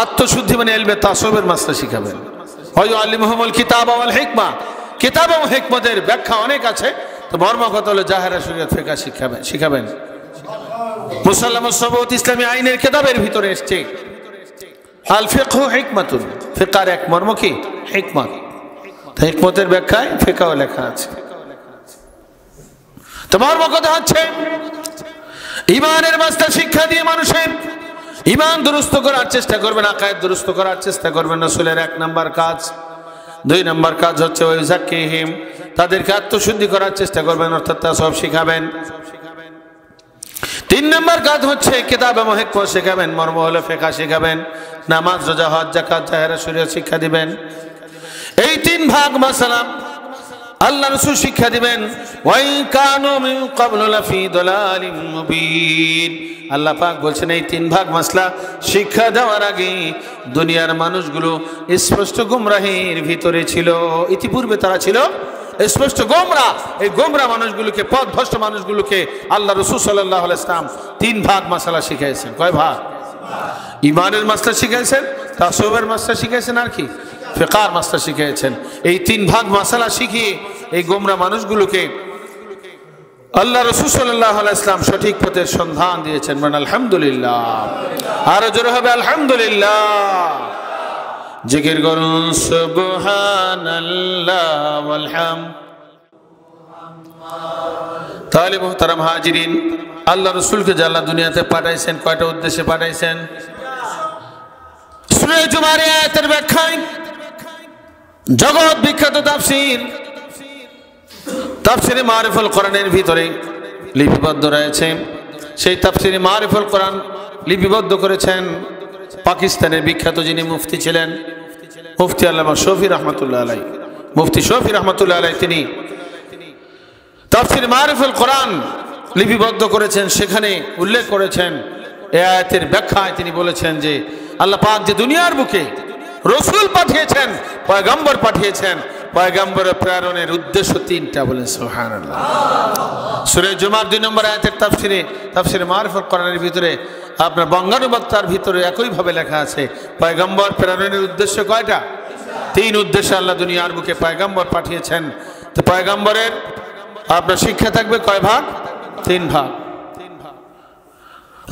আত্মশুদ্ধি মানে ইলমে তাসাউফের মাসলা শিখাবেন। ওয়ায়ুআল্লিমুহুমুল কিতাব ওয়াল হিকমা, কিতাব এবং হিকমতের ব্যাখ্যা অনেক আছে, তো মর্মগত হলো জাহেরা শরীয়ত ফিকহ শিখাবেন। মুসাল্লামুস সাবুত ইসলামী আইনের কিতাবের ভিতরে এসেছে আল ফিকহু হিকমাতুন, ফিকহের এক মর্ম কি? হিকমত। হিকমতের ব্যাখ্যায় ফিকহ লেখা আছে। তো মর্ম কথা হচ্ছে ঈমানের মাসলা শিক্ষা দিয়ে মানুষের ঈমান দুরুস্ত করার চেষ্টা করবেন, আকায়েদ দুরুস্ত করার চেষ্টা করবেন, রাসূলের এক নাম্বার কাজ। দুই নাম্বার কাজ হচ্ছে ওয়ায়ুযাক্কিহিম, তাদেরকে আত্মশুদ্ধি করার চেষ্টা করবেন, অর্থাৎ তাসাউফ শিখাবেন। তিন নাম্বার কাজ হচ্ছে কিতাব এবং হিকমত শেখাবেন, মর্ম হলো ফিকহ শেখাবেন, নামাজ, রোজা, হজ, যাকাত, জাহেরা শরীয়ত শিক্ষা দিবেন। এই তিন ভাগ মাসালা আল্লাহ রাসূল শিক্ষা দিবেন। ওয়াই কানু মিন ক্বাবলু লাফি দালালিম মুবিন, আল্লাহ পাক বলছেন এই তিন ভাগ মাসলা শিক্ষা দেওয়ার আগে দুনিয়ার মানুষগুলো স্পষ্ট গুমরাহির ভিতরে ছিল। ইতিপূর্বে তারা ছিল স্পষ্ট গোমরা। এই গোমরা মানুষগুলোকে, পথভ্রষ্ট মানুষগুলোকে আল্লাহ রাসূল সাল্লাল্লাহু আলাইহি ওয়াসাল্লাম তিন ভাগ মাসালা শিখাইছেন। কয় ভাগ? ঈমানের মাসলা শিখাইছেন, তাসাউফের মাসলা শিখাইছেন, আর কি? ফিকহের মাসলা শিখিয়েছেন। এই তিন ভাগ মাসালা শিখিয়ে এই গোমরা মানুষগুলোকে আল্লাহ রাসূল সাল্লাল্লাহু আলাইহি ওয়াসাল্লাম সঠিক পথের সন্ধান দিয়েছেন। মানে আলহামদুলিল্লাহ, আরো জোরে হবে আলহামদুলিল্লাহ। জিকির করুন সুবহানাল্লাহ ওয়াল হামদ। তাহলে মুহতারাম হাজিরিন, আল্লাহ রাসূলকে যে আল্লাহ দুনিয়াতে পাঠাইছেন, কয়টা উদ্দেশ্যে পাঠাইছেন? সূরা জুমার আয়াতের ব্যাখ্যায় জগৎ বিখ্যাত তাফসিরে মারিফুল কোরআনের ভিতরে লিপিবদ্ধ রয়েছে। সেই তাফসিরে মারিফুল কোরআন লিপিবদ্ধ করেছেন পাকিস্তানের বিখ্যাত যিনি মুফতি ছিলেন, মুফতি আল্লামা শফি রহমাতুল্লাহ আলাইহি। মুফতি শফি রহমাতুল্লাহ আলাইহি তিনি তাফসিরে মারিফুল কোরআন লিপিবদ্ধ করেছেন। সেখানে উল্লেখ করেছেন এই আয়াতের ব্যাখ্যায় তিনি বলেছেন যে আল্লাহ পাক যে দুনিয়ার বুকে রাসূল পাঠিয়েছেন, পয়গম্বর পাঠিয়েছেন, পয়গম্বরের প্রেরণের উদ্দেশ্য তিনটা। বলেন সুবহানাল্লাহ। সূরা জুমার 2 নম্বর আয়াতের তাফসিরে মারিফুল কোরআনের ভিতরে আপনার বঙ্গানুবাদটার ভিতরে একই ভাবে লেখা আছে পয়গম্বর প্রেরণের উদ্দেশ্য কয়টা? তিন উদ্দেশ্যে আল্লাহ দুনিয়ার বুকে পয়গম্বর পাঠিয়েছেন। তো পয়গম্বরের আপনার শিক্ষা থাকবে কয় ভাগ? তিন ভাগ।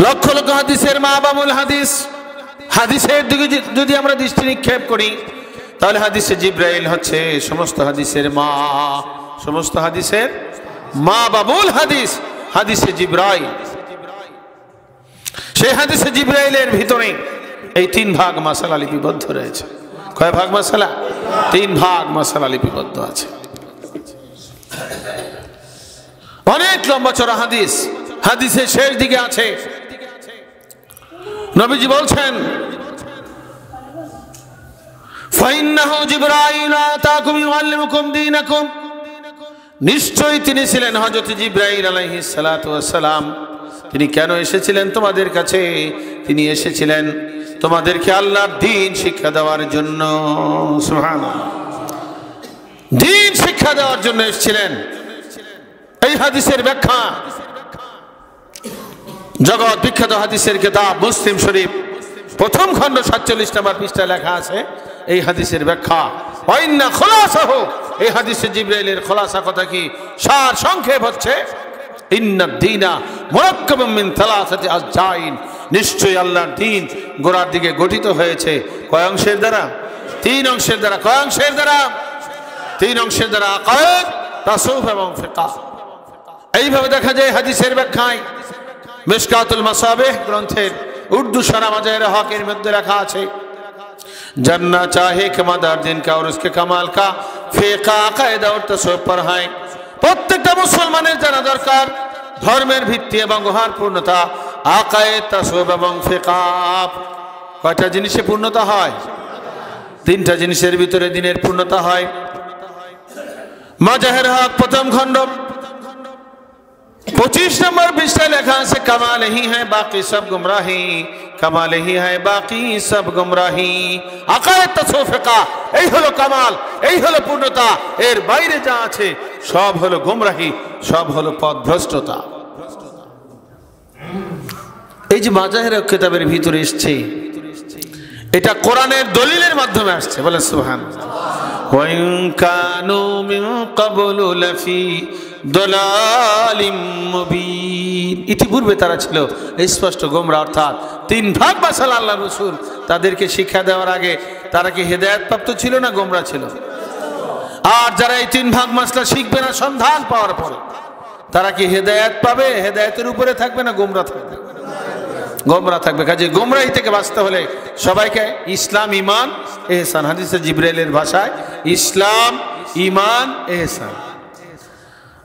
লক্ষ লক্ষ হাদিসের মা বাবুল হাদিস, হাদিসের দিকে যদি আমরা দৃষ্টি নিক্ষেপ করি তাহলে হাদিসে জিব্রাইল হচ্ছে সমস্ত হাদিসের মা, সমস্ত হাদিসের মা বাবুল হাদিস হাদিসে জিব্রাইল। সেই হাদিসে জিব্রাইলের ভিতরে এই তিন ভাগ মাসালা লিপিবদ্ধ রয়েছে। কয় ভাগ মাসালা? তিন ভাগ মাসালা লিপিবদ্ধ আছে। অনেক লম্বা চড়া হাদিস, হাদিসের শেষ দিকে আছে নবীজি বলছেন ফাইন্নাহু জিবরাইল আতাকুম ইউআল্লিমুকুম দীনাকুম, নিশ্চয়ই তিনি ছিলেন হযরত জিবরাইল আলাইহিস সালাতু ওয়াস সালাম। তিনি কেন এসেছিলেন তোমাদের কাছে? তিনি এসেছিলেন তোমাদেরকে আল্লাহর দ্বীন শিক্ষা দেওয়ার জন্য। সুবহানাল্লাহ, দ্বীন শিক্ষা দেওয়ার জন্য এসেছিলেন। এই হাদিসের ব্যাখ্যা জগৎ বিখ্যাত হাদিসের কিতাব মুসলিম শরীফ প্রথম খণ্ড 47 নম্বর পৃষ্ঠায় লেখা আছে এই হাদিসের ব্যাখ্যা। ওয়াইন্না খুলাসাহু, এই হাদিসে জিবরাইলের খুলাসা কথা কি? সার সংক্ষেপ হচ্ছে ইন্নাদ দীনা মুরাক্কাবুম মিন থালাসাতি আজজাইন, নিশ্চয়ই আল্লাহর দ্বীন গোড়ার দিকে গঠিত হয়েছে কয় অংশের দ্বারা? তিন অংশের দ্বারা। কয় অংশের দ্বারা? তিন অংশের দ্বারা। আকায়েদ, তাসাউফ এবং ফিকহ। এইভাবে দেখা যায় হাদিসের ব্যাখ্যায় মিশকাতুল মাসাবিহ গ্রন্থের উর্দু শরা মাজাহির হকের মধ্যে লেখা আছে, जानना चाहे कि मदार दिन का और उसके कमाल का फिक़ह कायदा और तसव्वुफ पर है। প্রত্যেকটা মুসলমানের জানা দরকার ধর্মের ভিত্তি এবং গুহার পূর্ণতা আকায়েদ, তাসওয়ুফ এবং ফিকহ। কয়টা জিনিসে পূর্ণতা হয়? তিনটা জিনিসের ভিতরে দিনের পূর্ণতা হয়। মাজাহির হক প্রথম খণ্ড 25 নম্বর পৃষ্ঠায় লেখা আছে, কামাল হি হ্যায় বাকি সব গুমরাহি, কামাল হি হ্যায় বাকি সব গুমরাহি। আকায়েদ, তাসওয়ুফ, ফিকহ এই হলো কামাল, এই হলো পূর্ণতা। এর বাইরে যা আছে সব হলো গুমরাহি, সব হলো পথভ্রষ্টতা। এই যে মাজাহির কিতাবের ভিতরে এসছে, এটা কোরআনের দলিলের মাধ্যমে আসছে, বলে সুবহানাল্লাহ। ওয়া ইন কানু মিন ক্বাবলু লাফি দালালিম মুবিন। ইতিপূর্বে তারা ছিল স্পষ্ট গোমরা, অর্থাৎ তিন ভাগ মাসাল আল্লাহ রাসূল তাদেরকে শিক্ষা দেওয়ার আগে তারা কি হেদায়েত প্রাপ্ত ছিল না গোমরা ছিল? আর যারা এই তিন ভাগ মাসলা শিখবে না সন্ধান পাওয়ার পরে, তারা কি হেদায়েত পাবে? হেদায়েতের উপরে থাকবে না গোমরা থাকবে? গোমরা থাকবে। কাজে গোমরাহি থেকে বাঁচতে হলে সবাইকে ইসলাম, ঈমান, ইহসান, হাদিসে জিবরাইলের ভাষায় ইসলাম, ঈমান, ইহসান।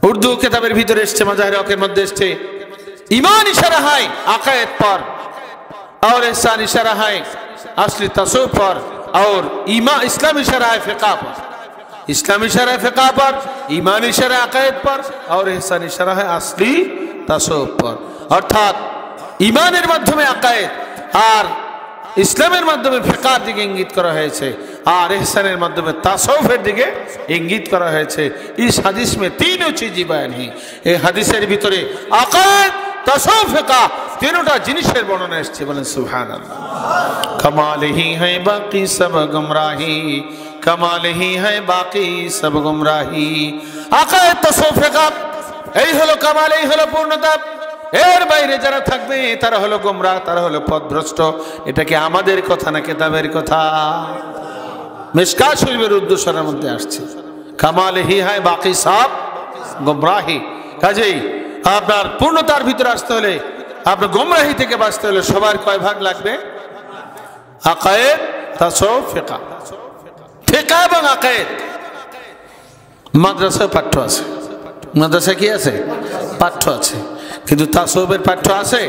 উর্দু কিতাবের ভিতরে এসছে, মাজাহির হকের মধ্যে এসছে, ঈমান ইশারা है अक़ायद पर और इहसान इशारा है असली तसव्वुफ पर और ईमान इस्लाम इशारा है फ़िक़ह पर। इस्लाम इशारा है फ़िक़ह पर, ईमान इशारा है अक़ायद पर और इहसान इशारा है असली तसव्वुफ पर। अर्थात ईमानेर माध्यमे अक़ायद और ইসলামের মাধ্যমে ফিকহের দিকে ইঙ্গিত করা হয়েছে, আর ইহসানের মাধ্যমে তাসাউফের দিকে ইঙ্গিত করা হয়েছে। इस हदीस में तीनों चीज़ें बयान हैं। এই হাদিসের ভিতরে আকায়েদ, তাসাউফ, ফিকহ তিনটা জিনিসের বর্ণনা এসেছে, বলেন সুবহানাল্লাহ। कमाल ही है बाकी सब गुमराही, कमाल ही है बाकी सब गुमराही। আকায়েদ, তাসাউফ, ফিকহ এই হলো কামাল, এই হলো পূর্ণতা। এর বাইরে যারা থাকবে তারা হলো গোমরা, তারা হলো পথভ্রষ্ট। এটা কি আমাদের কথা না কিতাবের কথা? মিশকাত শরীফের উর্দু শরার মধ্যে আসছে, কামাল হি হায় বাকি সব গুমরাহি। কাজেই আপনার পূর্ণতার ভিতরে আসতে হলে, আপনার গোমরাহি থেকে বাঁচতে হলে সবার কয় ভাগ লাগবে? আকায়েদ, তাসাউফ, ফিকহ। ফিকহ এবং আকায়েদ মাদ্রাসায় পাঠ্য আছে। মাদ্রাসায় কি আছে? পাঠ্য আছে। কিন্তু তাসাউফের পাঠ্য আছে?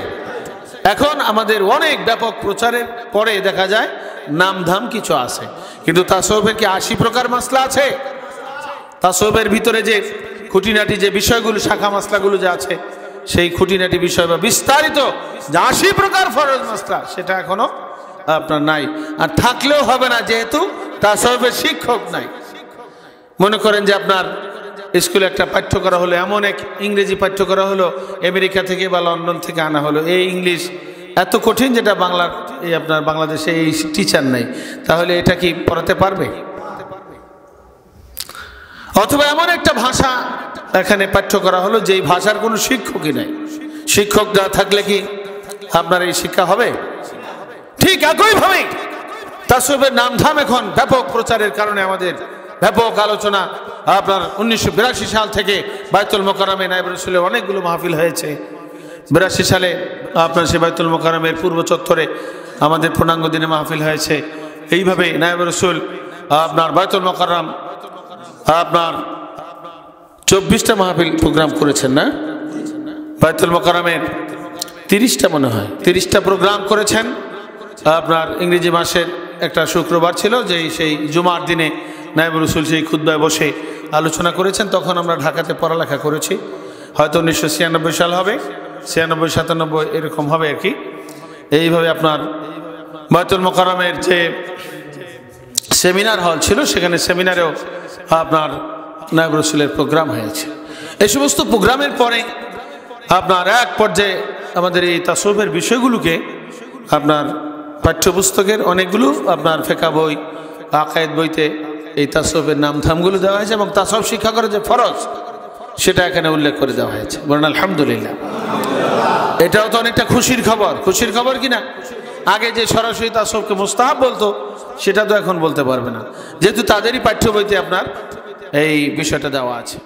এখন আমাদের অনেক ব্যাপক প্রচারের পরে দেখা যায় নামধাম কিছু আছে, কিন্তু তাসাউফের কি 80 প্রকার মাসলা আছে? তাসাউফের ভিতরে যে খুঁটিনাটি যে বিষয়গুলো, শাখা মাসলাগুলো যে আছে, সেই খুঁটিনাটি বিষয় বা বিস্তারিত যে 80 প্রকার ফরজ মাসলা, সেটা এখনো আপনার নাই। আর থাকলেও হবে না, যেহেতু তাসাউফের শিক্ষক নাই। মনে করেন যে আপনার স্কুলে একটা পাঠ্য করা হলো, এমন এক ইংরেজি পাঠ্য করা হলো আমেরিকা থেকে বা লন্ডন থেকে আনা হলো, এই ইংলিশ এত কঠিন যেটা বাংলার এই আপনার বাংলাদেশে এই টিচার নেই, তাহলে এটা কি পড়াতে পারবে? অথবা এমন একটা ভাষা এখানে পাঠ্য করা হলো যেই ভাষার কোনো শিক্ষকই নেই, শিক্ষক না থাকলে কি আপনার এই শিক্ষা হবে? ঠিক একইভাবে তাসাউফের নামধাম এখন ব্যাপক প্রচারের কারণে আমাদের ব্যাপক আলোচনা। আপনার 1982 সাল থেকে বাইতুল মোকাররমে নায়েব রাসূলের অনেকগুলো মাহফিল হয়েছে। 82 সালে আপনার সে বাইতুল মোকাররমের পূর্ব চত্বরে আমাদের পূর্ণাঙ্গ দিনে মাহফিল হয়েছে। এইভাবে নায়েব রাসূল আপনার বাইতুল মোকাররম আপনার 24টা মাহফিল প্রোগ্রাম করেছেন না? বাইতুল মোকাররমের 30টা মনে হয়, 30টা প্রোগ্রাম করেছেন। আপনার ইংরেজি মাসের একটা শুক্রবার ছিল, যেই সেই জুমার দিনে নায়েব রাসূল সেই খুতবায় বসে আলোচনা করেছেন। তখন আমরা ঢাকাতে পড়ালেখা করেছি, হয়তো 1996 সাল হবে, 96, 97 এরকম হবে আর কি। এইভাবে আপনার বাইতুল মোকাররমের যে সেমিনার হল ছিল, সেখানে সেমিনারেও আপনার নায়েব রাসূলের প্রোগ্রাম হয়েছে। এই সমস্ত প্রোগ্রামের পরে আপনার এক পর্যায়ে আমাদের এই তাসাউফের বিষয়গুলোকে আপনার পাঠ্যপুস্তকের অনেকগুলো আপনার ফিকহ বই, আকায়েদ বইতে এই তাসাউফের নামধামগুলো দেওয়া হয়েছে এবং তাসাউফ শিক্ষা করার যে ফরজ সেটা এখানে উল্লেখ করে দেওয়া হয়েছে। বলেন আলহামদুলিল্লাহ। এটাও তো অনেকটা খুশির খবর। খুশির খবর কি না? আগে যে সরাসরি তাসাউফকে মুস্তাহাব বলতো, সেটা তো এখন বলতে পারবে না, যেহেতু তাদেরই পাঠ্য বইতে আপনার এই বিষয়টা দেওয়া আছে।